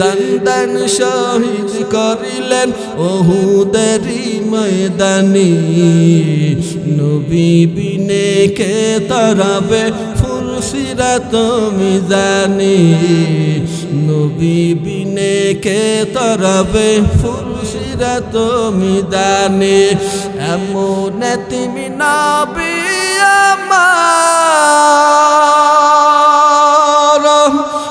দান দান শহীদ করিলেন ওহুদেরই ময়দানে, নবী বিনে কে তারাবে ফুলসিরাত মিজানে, নবী বিনে কে তারাবে ফুলসিরাত মিজানে, এমন তুমি নবী আমার,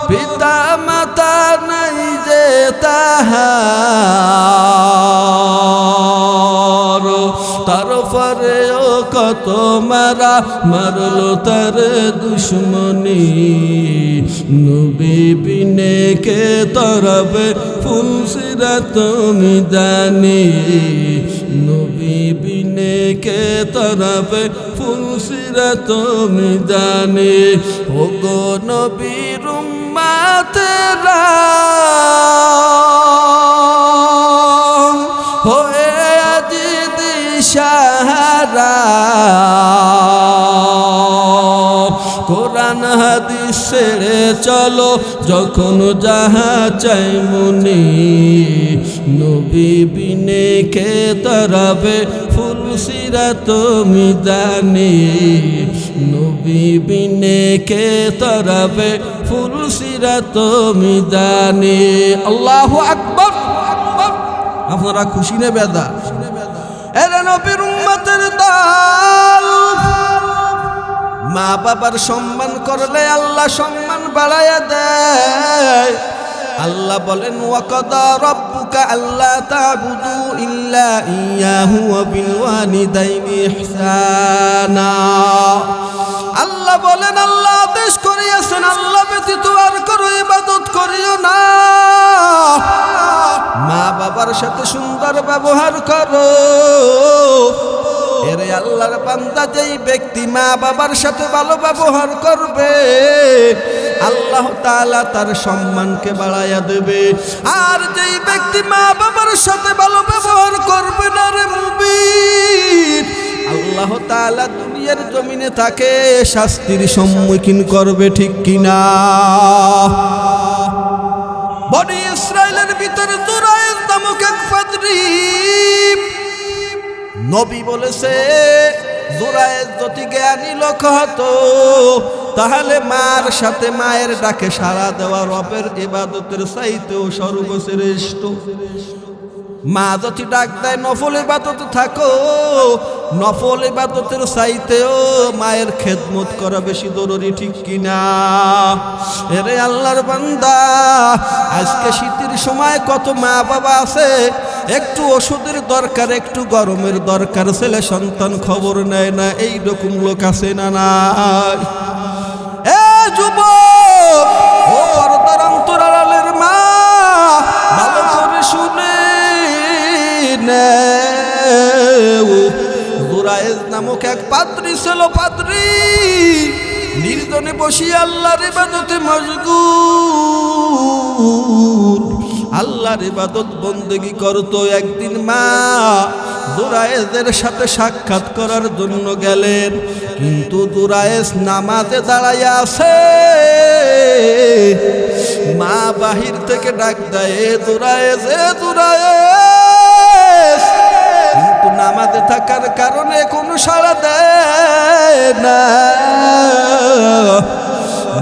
পিতা মাতা নাই যে তাহার, তারপরেও কত মারা মারলো তার দুশ্মনী, নবী বিনে কে তারাবে ফুলসিরাত মিদানে, নবী বিনে কে তারাবে ফুলসিরাত মিদানে। ওগো নবীর উম্মতেরা হয়ে আজ দিশাহারা, কোরআন হাদিস ছেড়ে চলো যখন যাহা চাই মনে, নবী বিনে কে তারাবে ফুলসিরাত মিদানে, নবী বিনে কে তারাবে ফুলসিরাত মিদানে। আল্লাহু আকবার। আপনারা খুশি নে বেদা? এরে নবীর উম্মতের দল, মা বাবার সম্মান করলে আল্লাহ সম্মান বাড়ায়া দেয়। আল্লাহ বলেন, ওয়াকাদা রাব্বুকা আল্লা তা'বুদু ইল্লা ইয়াহু ওয়া বিল ওয়ালিদাইনি ইহসানা। আল্লাহ বলেন, আল্লাহ আদেশ করিয়াছেন, আল্লাহ ব্যতীত আর কারো ইবাদত করিও না, মা বাবার সাথে সুন্দর ব্যবহার করো। এরে আল্লাহর বান্দা, যেই ব্যক্তি মা বাবার সাথে ভালো ব্যবহার করবে আল্লাহ তাআলা তার সম্মানকে বাড়াইয়া দেবে। আর যেই ব্যক্তি মা বাবার সাথে ভালো ব্যবহার করবে না রে মুমিন, আল্লাহ তাআলা দুনিয়ার জমিনে তাকে শাস্তির সম্মুখীন করবে। ঠিক কিনা? বনি ইসরাইলের ভিতরে জুরাইজ নামক এক পাদ্রী, নবী বলেছে, জুরাইজ যদি জ্ঞানী লোক হতো তাহলে মার সাথে মায়ের ডাকে সাড়া দেওয়া রবের ইবাদতের চাইতেও সর্বশ্রেষ্ঠ। মা যদি ডাক দেয় নফল ইবাদত থাকো, নফল ইবাদতের চাইতেও মায়ের খেদমত করা বেশি জরুরি, ঠিক কিনা? এরে আল্লাহর বান্দা, আজকে শীতের সময় কত মা বাবা আছে একটু ওষুধের দরকার, একটু গরমের দরকার, ছেলে সন্তান খবর নেয় না, এইরকম লোক আছে না নাই? এ যুবক, ও পর্দার অন্তরালের মা, ভালো করে শুনে নেও। জুরায়েজ নামক এক পাদ্রী ছিল, পাদ্রী নির্জনে বসিয়া আল্লাহর ইবাদতে মশগুল, আল্লাহর ইবাদত বন্দেগী করত। একদিন মা জুরায়েজের সাথে সাক্ষাৎ করার জন্য গেলেন, কিন্তু জুরায়েজ নামাজে দাঁড়াইয়া আছে। মা বাহির থেকে ডাক দেয়, এ জুরায়েজ, এ জুরায়েজ, কিন্তু নামাজে থাকার কারণে কোনো সাড়া দেয় না।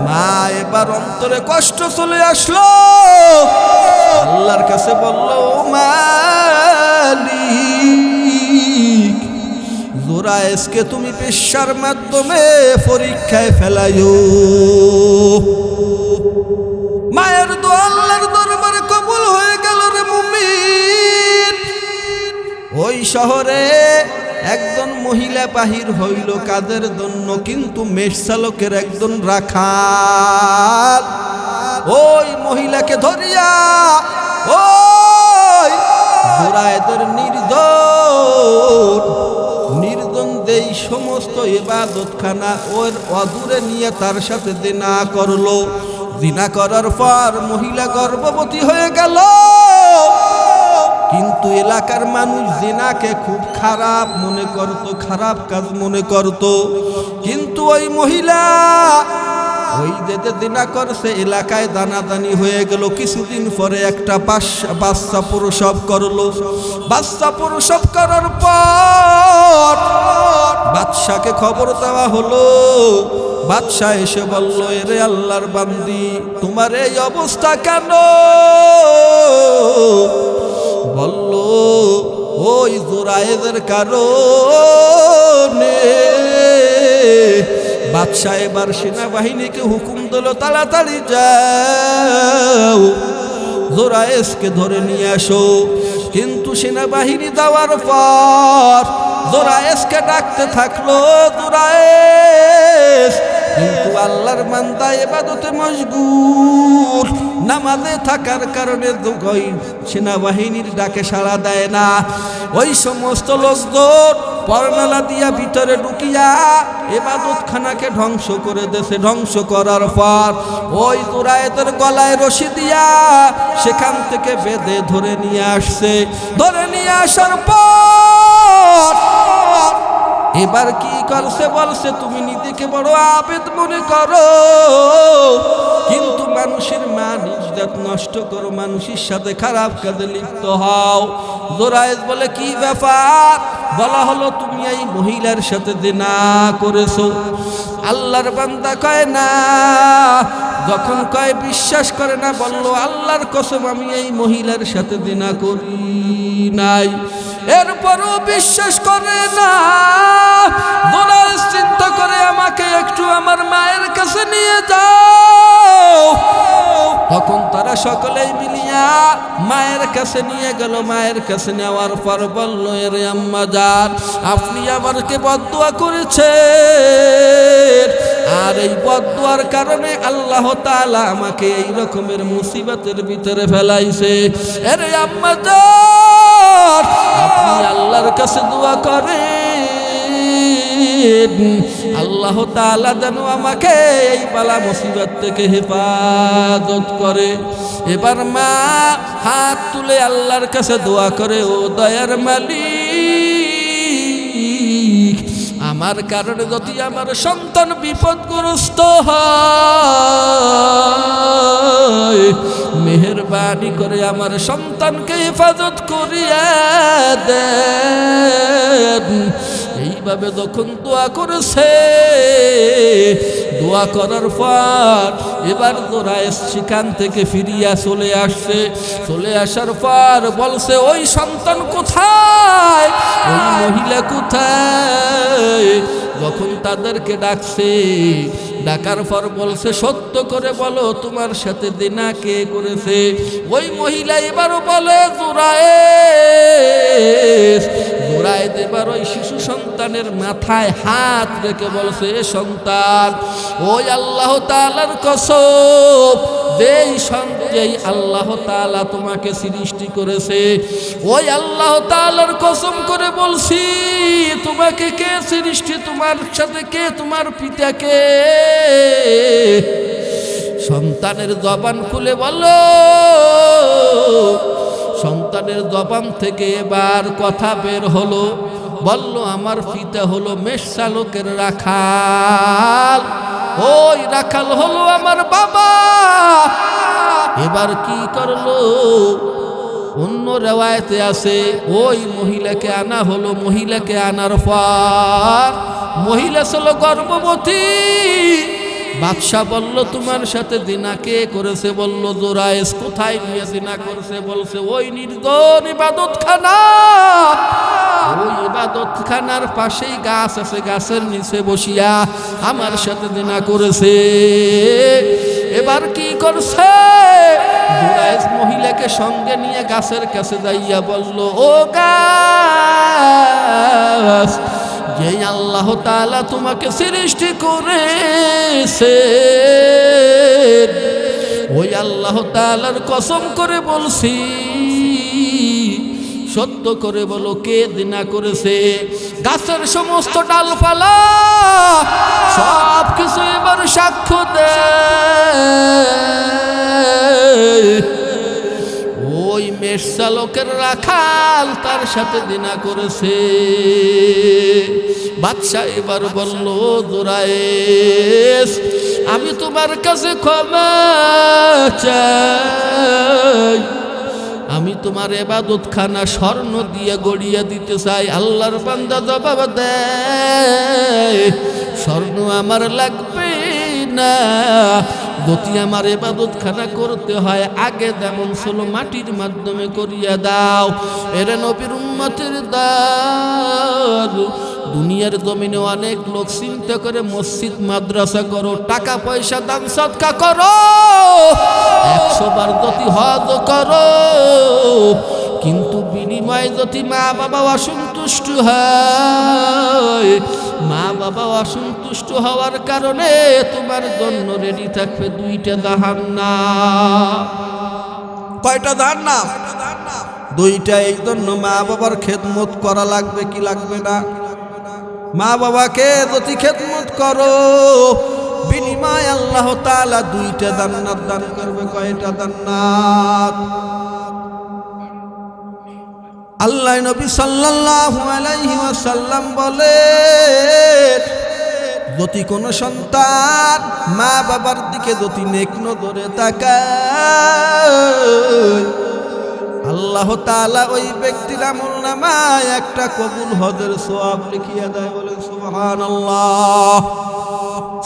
মা এবার অন্তরে কষ্ট চলে আসলো, আল্লাহর কাছে বলল, মালিক, জুরায়েজকে তুমি পেশার মাধ্যমে পরীক্ষায় ফেলাইও। মায়ের দোয়া আল্লাহর দরবারে কবুল হয়ে গেল রে মুমিন। ওই শহরে একজন মহিলা বাহির হইল কাজের জন্য, কিন্তু মেষ চালকের একজন রাখাল ওই মহিলাকে ধরিয়া ওই জুরায়েজের নির্জন যেই সমস্ত ইবাদতখানা ওর অদূরে নিয়ে তার সাথে জিনা করলো। জিনা করার পর মহিলা গর্ভবতী হয়ে গেল, কিন্তু এলাকার মানুষ জিনাকে খুব খারাপ মনে করত, খারাপ কাজ মনে করত। কিন্তু ওই মহিলা ওই যে জিনা করছে এলাকায় দানাদানি হয়ে গেল। কিছুদিন পরে একটা বাচ্চা প্রসব করলো। বাচ্চা প্রসব করার পর বাদশাকে খবর দেওয়া হলো। বাদশাহ এসে বলল, এরে আল্লাহর বান্দি, তোমার এই অবস্থা কেন? বলল, ওই জুরায়েজের কারণে। বাদশাহ এবার সেনাবাহিনীকে হুকুম দিল, তাড়াতাড়ি যাও, জুরায়েজকে ধরে নিয়ে আসো। কিন্তু সেনাবাহিনী যাওয়ার পর জুরায়েজকে ডাকতে থাকলো, জুরায়েজ, কিন্তু আল্লাহর বান্দা ইবাদতে মশগুল, নামাজে থাকার কারণে সেনাবাহিনীর ডাকে সাড়া দেয় না। ওই সমস্ত লোকজন পর্নালা দিয়া ভিতরে ঢুকিয়া ইবাদতখানাকে ধ্বংস করে দেশে। ধ্বংস করার পর ওই জুরায়েজের গলায় রশি দিয়া সেখান থেকে বেঁধে ধরে নিয়ে আসছে। ধরে নিয়ে আসার পর এবার কি করছে, বলছে, তুমি নিজেকে বড় আবেদ মনে করো, কিন্তু মানুষের মান ইজ্জত নষ্ট করো, মানুষের সাথে খারাপ কাজে লিপ্ত হও। জুরায়েজ বলে, কি ব্যাপার? বলা হলো, তুমি এই মহিলার সাথে জিনা করেছো। আল্লাহর বান্দা কয় না। যখন কয় বিশ্বাস করে না, বলল, আল্লাহর কসম, আমি এই মহিলার সাথে জিনা করি নাই। এরপরও বিশ্বাস করে না। জুরায়েজ চিন্তা করে, আমাকে একটু আমার মায়ের কাছে নিয়ে যাও। তখন তারা সকলেই মিলিয়া মায়ের কাছে নিয়ে গেল। মায়ের কাছে নেওয়ার পর বলল, এরে আম্মা জান, আপনি আমাকে বদদুয়া করেছেন, আর এই বদদুয়ার কারণে আল্লাহ তাআলা আমাকে এই রকমের মুসিবতের ভিতরে ফেলাইছে। এরে আম্মা জান, আপনি আল্লাহর কাছে দোয়া করেন, আল্লাহ তাআলা যেন আমাকে এই বালা মুসিবত থেকে হেফাজত করে। এবার মা হাত তুলে আল্লাহর কাছে দোয়া করে, ও দয়ার মালিক, আমার কারণে যদি আমার সন্তান বিপদগ্রস্ত হয়, মেহেরবানি করে আমার সন্তানকে হেফাজত করিয়া দেন। এই এইভাবে যখন দোয়া করেছে, দোয়া করার পর এবার জোরায়েস সেখান থেকে ফিরিয়া চলে আসছে। চলে আসার পর বলছে, ওই সন্তান কোথায়, ওই মহিলা কোথায়? যখন তাদেরকে ডাকছে, ডাকার পর বলছে, সত্য করে বলো তোমার সাথে জিনা কে করেছে? ওই মহিলা এবারও বলে, জোরায়েস। জোরায়েস এবার ওই শিশু সন্তানের মাথায় হাত রেখে বলছে, এ সন্তান, ওই আল্লাহ তাআলার কসম, যেই আল্লাহ তাআলা তোমাকে সৃষ্টি করেছে, ওই আল্লাহ তাআলার কসম করে বলছি, তোমাকে কে সৃষ্টি, তোমার সাথে কে, তোমার পিতাকে? সন্তানের জবান খুলে বলো। সন্তানের জবান থেকে এবার কথা বের হলো, বলল, আমার পিতা হলো মেষ চালকের রাখাল, ওই রাখাল হলো আমার বাবা। এবার কি করলো? অন্য রেওয়ায়েতে আছে, ওই মহিলাকে আনা হলো। মহিলাকে আনার পর মহিলা ছিল গর্ভবতী। বাদশা বলল, তোমার সাথে জিনা কে করেছে? বলল, জোরায়েস। কোথায় নিয়ে জিনা করছে? বলছে, ওই নির্জন ইবাদতখানা, ওই ইবাদতখানার পাশেই গাছ আছে, গাছের নিচে বসিয়া আমার সাথে জিনা করেছে। এবার কি করছে? জোরায়েস মহিলাকে সঙ্গে নিয়ে গাছের কাছে যাইয়া বলল, ও গাছ, যে আল্লাহ তাআলা তোমাকে সৃষ্টি করেছে, ওই আল্লাহ তাআলার কসম করে বলছি, সত্য করে বলো কে জিনা করেছে? গাছের সমস্ত ডালপালা সব কিছু এবার সাক্ষ্য দেয়, ওই মেষ চালকের রাখাল তার সাথে জিনা করেছে। বাদশা এবার বলল, জোরায়েস, আমি তোমার কাছে ক্ষমা চাই, আমি তোমার ইবাদতখানা স্বর্ণ দিয়ে গড়িয়ে দিতে চাই। আল্লাহর বান্দা জবাব দেয়, স্বর্ণ আমার লাগবে না, যদি আমার ইবাদতখানা করতে হয় আগে যেমন ছিল মাটির মাধ্যমে করিয়া দাও। এরে নবীর উম্মতের দাও। দুনিয়ার জমিনে অনেক লোক চিন্তা করে মসজিদ মাদ্রাসা করো, টাকা পয়সা দান সদকা করো, 100 বার যদি হজ করো, কিন্তু বিনিময়ে যদি মা বাবা অসন্তুষ্ট হয়, মা বাবা অসন্তুষ্ট হওয়ার কারণে তোমার জন্য রেডি থাকবে 2টা জাহান্নাম। কয়টা জাহান্নাম? 2টা। এই জন্য মা বাবার খেদমত করা লাগবে কি লাগবে না? মা বাবাকে যদি খেদমত করো, বিনিময় আল্লাহ তাআলা 2টা জান্নাত দান করবে। কয়টা জান্নাত? আল্লাহ নবী সাল্লাল্লাহু আলাইহি ওয়াসাল্লাম বলে, যদি কোনো সন্তান মা বাবার দিকে যদি নেক নজরে তাকায়, আল্লাহ তাআলা ওই ব্যক্তির আমলনামায় একটা কবুল হজের সওয়াব লিখিয়ে দেয়। বলেন সুবহানাল্লাহ।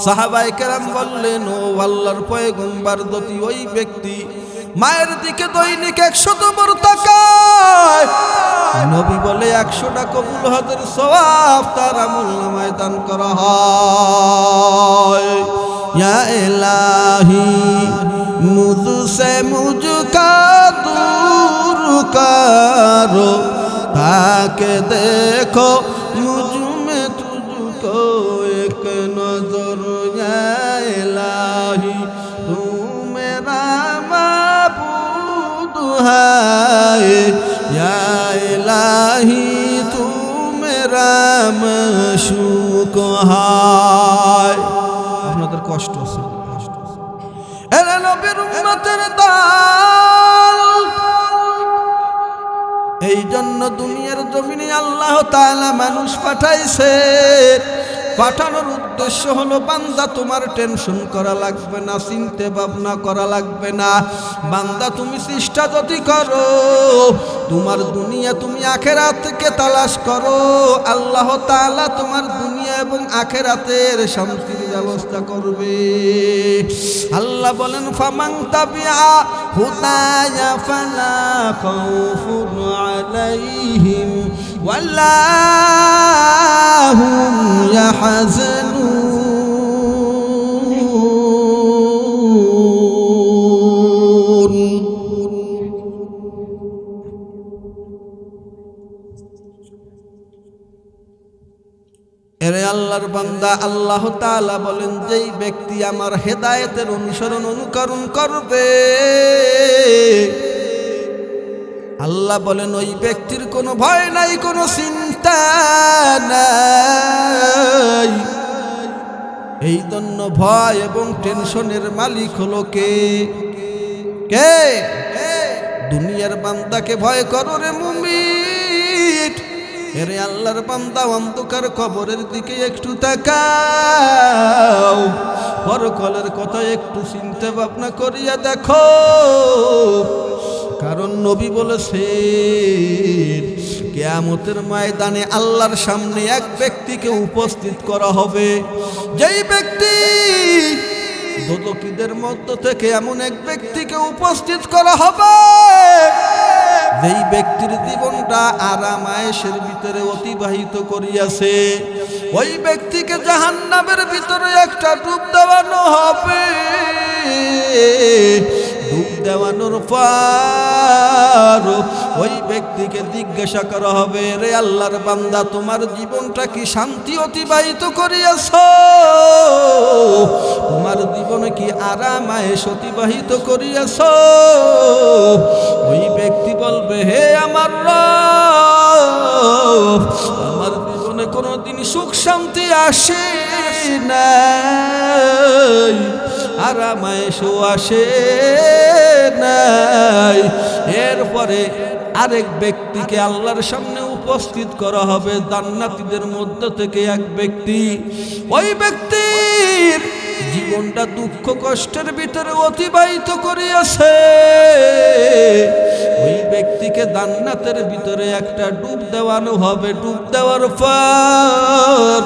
সাহাবায়ে কেরাম বললেন, ও আল্লাহর পয়গম্বর, যদি ওই ব্যক্তি মায়ের দিকে দৈনিক 100 বার তাকায়, নবী বলে 100টা কবুল হজের সওয়াব তার আমলনামায় দান করা হয়। ইয়া ইলাহি মুঝসে মুঝকা दूर करो, ताके देखो मुझ में तुझको एक नजर। या इलाही तू मेरा माबूद है, या इलाही तू मेरा माशूक है। আপনাদের কষ্ট আছে, এরা নবীর উম্মতের দান। এই জন্য দুনিয়ার জমিনে আল্লাহ তাআলা মানুষ পাঠাইছে, পাঠানোর উদ্দেশ্য হলো বান্দা তোমার টেনশন করা লাগবে না, চিন্তা ভাবনা করা লাগবে না। বান্দা তুমি চেষ্টা যদি করো, তোমার দুনিয়া তুমি আখেরাতকে তালাশ করো, আল্লাহ তাআলা তোমার দুনিয়া এবং আখেরাতের শান্তির ব্যবস্থা করবে। আল্লাহ বলেন ফামান তাবিআ হুদায়া ফালা খাউফুন আলাইহিম ওয়ালা হুম ইয়াহজানুন। এরে আল্লাহর বান্দা, আল্লাহ তাআলা বলেন যেই ব্যক্তি আমার হেদায়েতের অনুসরণ অনুকরণ করবে, আল্লাহ বলেন ওই ব্যক্তির কোনো ভয় নাই, কোনো চিন্তা নাই। এই জন্য ভয় এবং টেনশনের মালিক হলো কে? দুনিয়ার বান্দাকে ভয় করো রে মুমিন। এরে আল্লাহর বান্দা, অন্ধকার কবরের দিকে একটু তাকাও, পরকালের কথা একটু চিন্তা ভাবনা করিয়া দেখো। কারণ নবী বলেছেন কিয়ামতের ময়দানে আল্লাহর সামনে এক ব্যক্তিকে উপস্থিত করা হবে, যেই ব্যক্তি দোজখীদের মধ্য থেকে এমন এক ব্যক্তিকে উপস্থিত করা হবে যেই ব্যক্তির জীবনটা আরাম আয়েশের ভিতরে অতিবাহিত করিয়াছে। ওই ব্যক্তিকে জাহান্নামের ভিতরে একটা ডুব দেওয়ানো হবে। ডুব দেওয়ানোর পর ওই ব্যক্তিকে জিজ্ঞাসা করা হবে, রে আল্লাহর বান্দা, তোমার জীবনটা কি শান্তি অতিবাহিত করিয়াছ? তোমার জীবনে কি আরাম আয়েশ অতিবাহিত করিয়াছ? ওই ব্যক্তি বলবে, হে আমার রব, আমার জীবনে কোনোদিন সুখ শান্তি আসে নাই, আরাম আয়েশও আসে নাই। এরপরে আরেক ব্যক্তিকে আল্লাহর সামনে উপস্থিত করা হবে, জান্নাতীদের মধ্য থেকে এক ব্যক্তি। ওই ব্যক্তির জীবনটা দুঃখ কষ্টের ভিতরে অতিবাহিত করিয়াছে। ওই ব্যক্তিকে জান্নাতের ভিতরে একটা ডুব দেওয়ানো হবে। ডুব দেওয়ার পর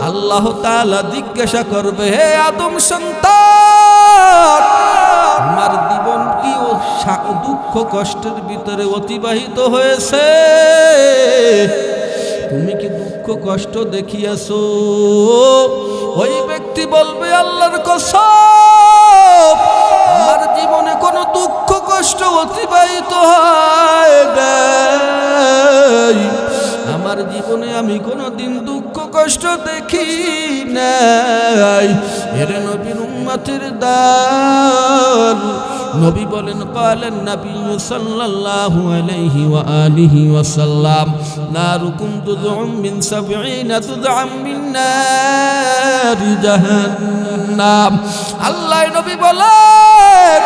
আল্লাহ তাআলা জিজ্ঞাসা করবে, হে আদম সন্তান, তোমার জীবন কি দুঃখ কষ্টের ভিতরে অতিবাহিত হয়েছে? তুমি কি দুঃখ কষ্ট দেখিয়াছো? ওই ব্যক্তি বলবে, আল্লাহর কসম, আমার জীবনে কোনো দুঃখ কষ্ট অতিবাহিত হয় নাই, আমার জীবনে আমি কোনোদিন দুঃখ কষ্ট দেখি নাই। এর নবীর উম্মতের দাল নবী বলেন, ক্বালেন নবী সাল্লাল্লাহু আলাইহি ওয়া আলিহি ওয়াসাল্লাম, নারুকুম তুদউম মিন 70 তুদআম মিন নারি জাহান্নাম। আল্লাহ নবী বলেন,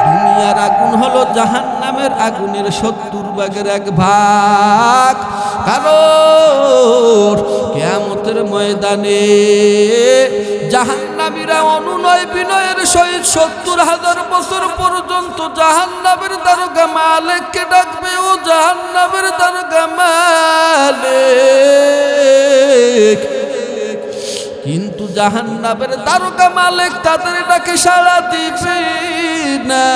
দুনিয়ার আগুন হলো জাহান্নামের আগুনের 70 ভাগের 1 ভাগ। কারণ কিয়ামতের ময়দানে জাহান্নামীরা অনুনয় বিনয়ের সহিত 70,000 বছর পর্যন্ত জাহান্নামের দারোগা মালিককে ডাকবে, ও জাহান্নামের দারোগা মালিক। কিন্তু জাহান্নামের দারোগা মালিক তাদের ডাকে সাড়া দিবে না।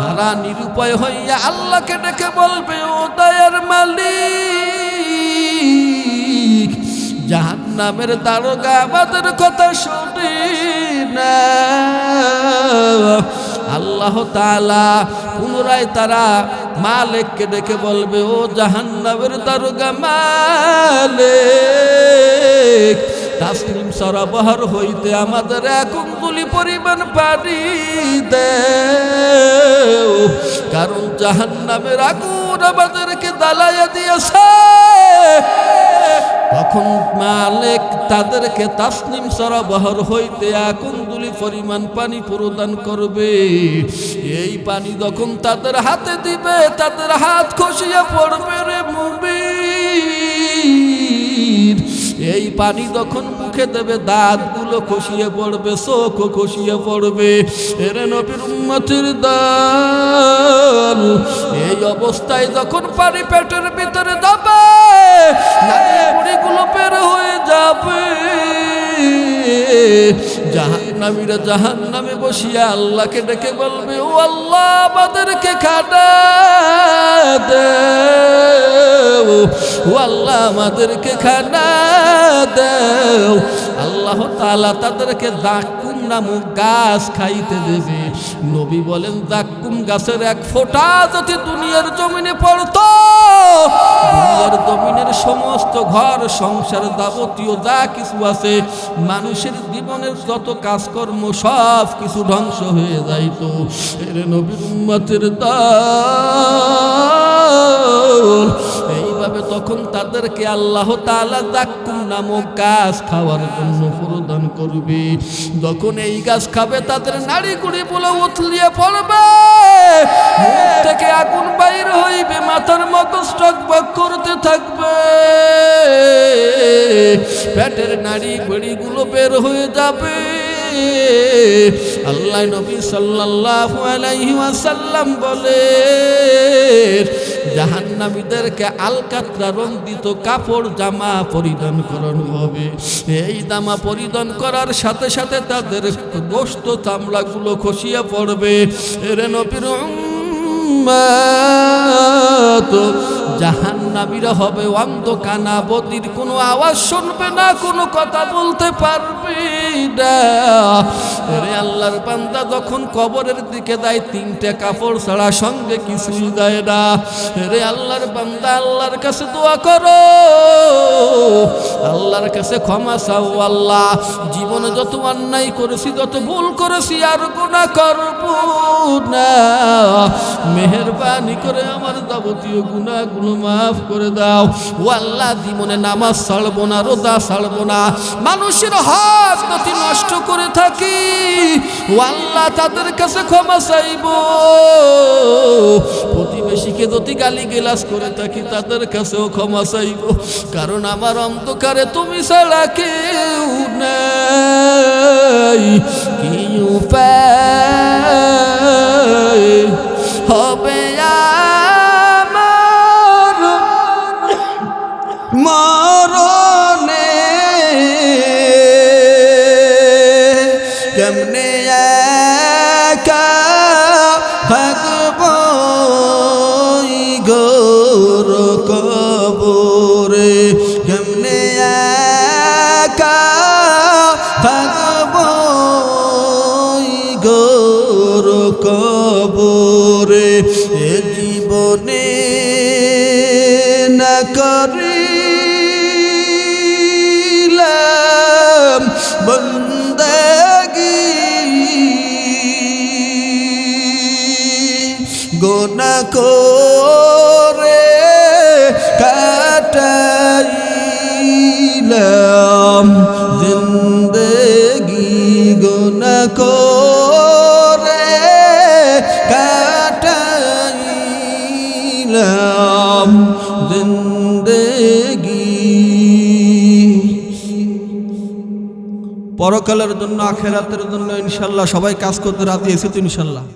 তারা নিরুপায় হইয়া আল্লাহকে ডেকে বলবে, ও দয়ার মালিক, জাহান্নামের দারোগা আমাদের কথা শুনে না। আল্লাহ তাআলা পুনরায় তারা মালিককে ডেকে বলবে, ও জাহান্নামের দারোগা মালিক, তাসনিম সরবরাহ হইতে আমাদের 1 আঙ্গুলি পরিমাণ পানি দেও, কারণ জাহান্নামের আগুন আমাদেরকে জ্বালাইয়া দিয়েছে। তখন মালিক তাদেরকে তাসনিম সরবরাহ হইতে 1 আঙ্গুলি পরিমাণ পানি প্রদান করবে। এই পানি যখন তাদের হাতে দিবে, তাদের হাত খসিয়া পড়বে রে মুমিন। এই পানি যখন মুখে দেবে দাঁতগুলো খসিয়ে পড়বে, চোখও খসিয়ে পড়বে। এরে নবীর উম্মতের দল, এই অবস্থায় যখন পানি পেটের ভিতরে যাবে, নাড়িগুলো বের হয়ে যাবে। জাহান্নামীরা জাহান্নামে বসিয়া আল্লাহকে ডেকে বলবে, ও আল্লাহ আমাদেরকে খানা দেও, ও আল্লাহ আমাদেরকে খানা দেও। আল্লাহ তাআলা তাদেরকে যাক্কুম নামক গাছ খাইতে দেবে। নবী বলেন, যাক্কুম গাছের এক ফোঁটা যদি দুনিয়ার জমিনে পড়তো, দুনিয়ার জমিনের সমস্ত ঘর সংসার যাবতীয় যা কিছু আছে, মানুষের জীবনের যত কাজকর্ম সব কিছু ধ্বংস হয়ে যাইত। এর নবীর উম্মতের দল, এইভাবে তখন তাদেরকে আল্লাহ তাআলা যাক্কুম নামক গাছ খাওয়ার জন্য প্রদান করবে। যখন এই গাছ খাবে তাদের নাড়িগুড়ি বলে উথলিয়ে পড়বে, মুখ থেকে আগুন বাইর হইবে, মাথার মগজ টকবক করতে থাকবে, পেটের নাড়ি বেড়িগুলো বের হয়ে যাবে। আল্লাহ নবী সাল্লাল্লাহু আলাইহি ওয়াসাল্লাম বলে, জাহান্নামীদেরকে আলকাতরা রঞ্জিত কাপড় জামা পরিধান করানো হবে। এই জামা পরিধান করার সাথে সাথে তাদের গোশত চামড়াগুলো খসিয়ে পড়বে। এর নবীর উম্মত, জাহান্নামীরা হবে অন্ধ, কানা, বধির, কোনো আওয়াজ শুনবে না, কোনো কথা বলতে পারবে না। রে আল্লাহর বান্দা যখন কবরের দিকে যায়, তিনটে কাপড় ছাড়া সঙ্গে কিছুই দেয় না। রে আল্লাহর বান্দা, আল্লাহর কাছে দোয়া করো, আল্লাহর কাছে ক্ষমা চাও। আল্লাহ, জীবনে যত অন্যায় করেছি, যত ভুল করেছি, আর গুনাহ করব না, মেহেরবানি করে আমার যাবতীয় গুনাহগুলো মাফ করে দাও। ও আল্লাহ, জীবনে নামাজ ছাড়বো না, রোজা ছাড়বো না, মানুষের হক যদি নষ্ট করে থাকি, ও আল্লাহ তাদের কাছে ক্ষমা চাইব। প্রতিবেশীকে যদি গালি গেলাস করে থাকি, তাদের কাছেও ক্ষমা চাইব, কারণ আমার অন্ধকারে তুমি ছাড়া কেউ নাই। কি উপায় হবে আমার মরণে, কেমনে একা থাকব গোর কবরে, কেমনে একা থাকব গোর কবরে। এ জীবনে না করিলাম বন্দেগী, গুনাহ করে কাটাইলাম জিন্দেগি, গুনাহ করে কাটাইলাম জিন্দেগি। পরকালের জন্য, আখেরাতের জন্য ইনশাল্লাহ সবাই কাজ করতে রাজি এসে তো ইনশাল্লাহ।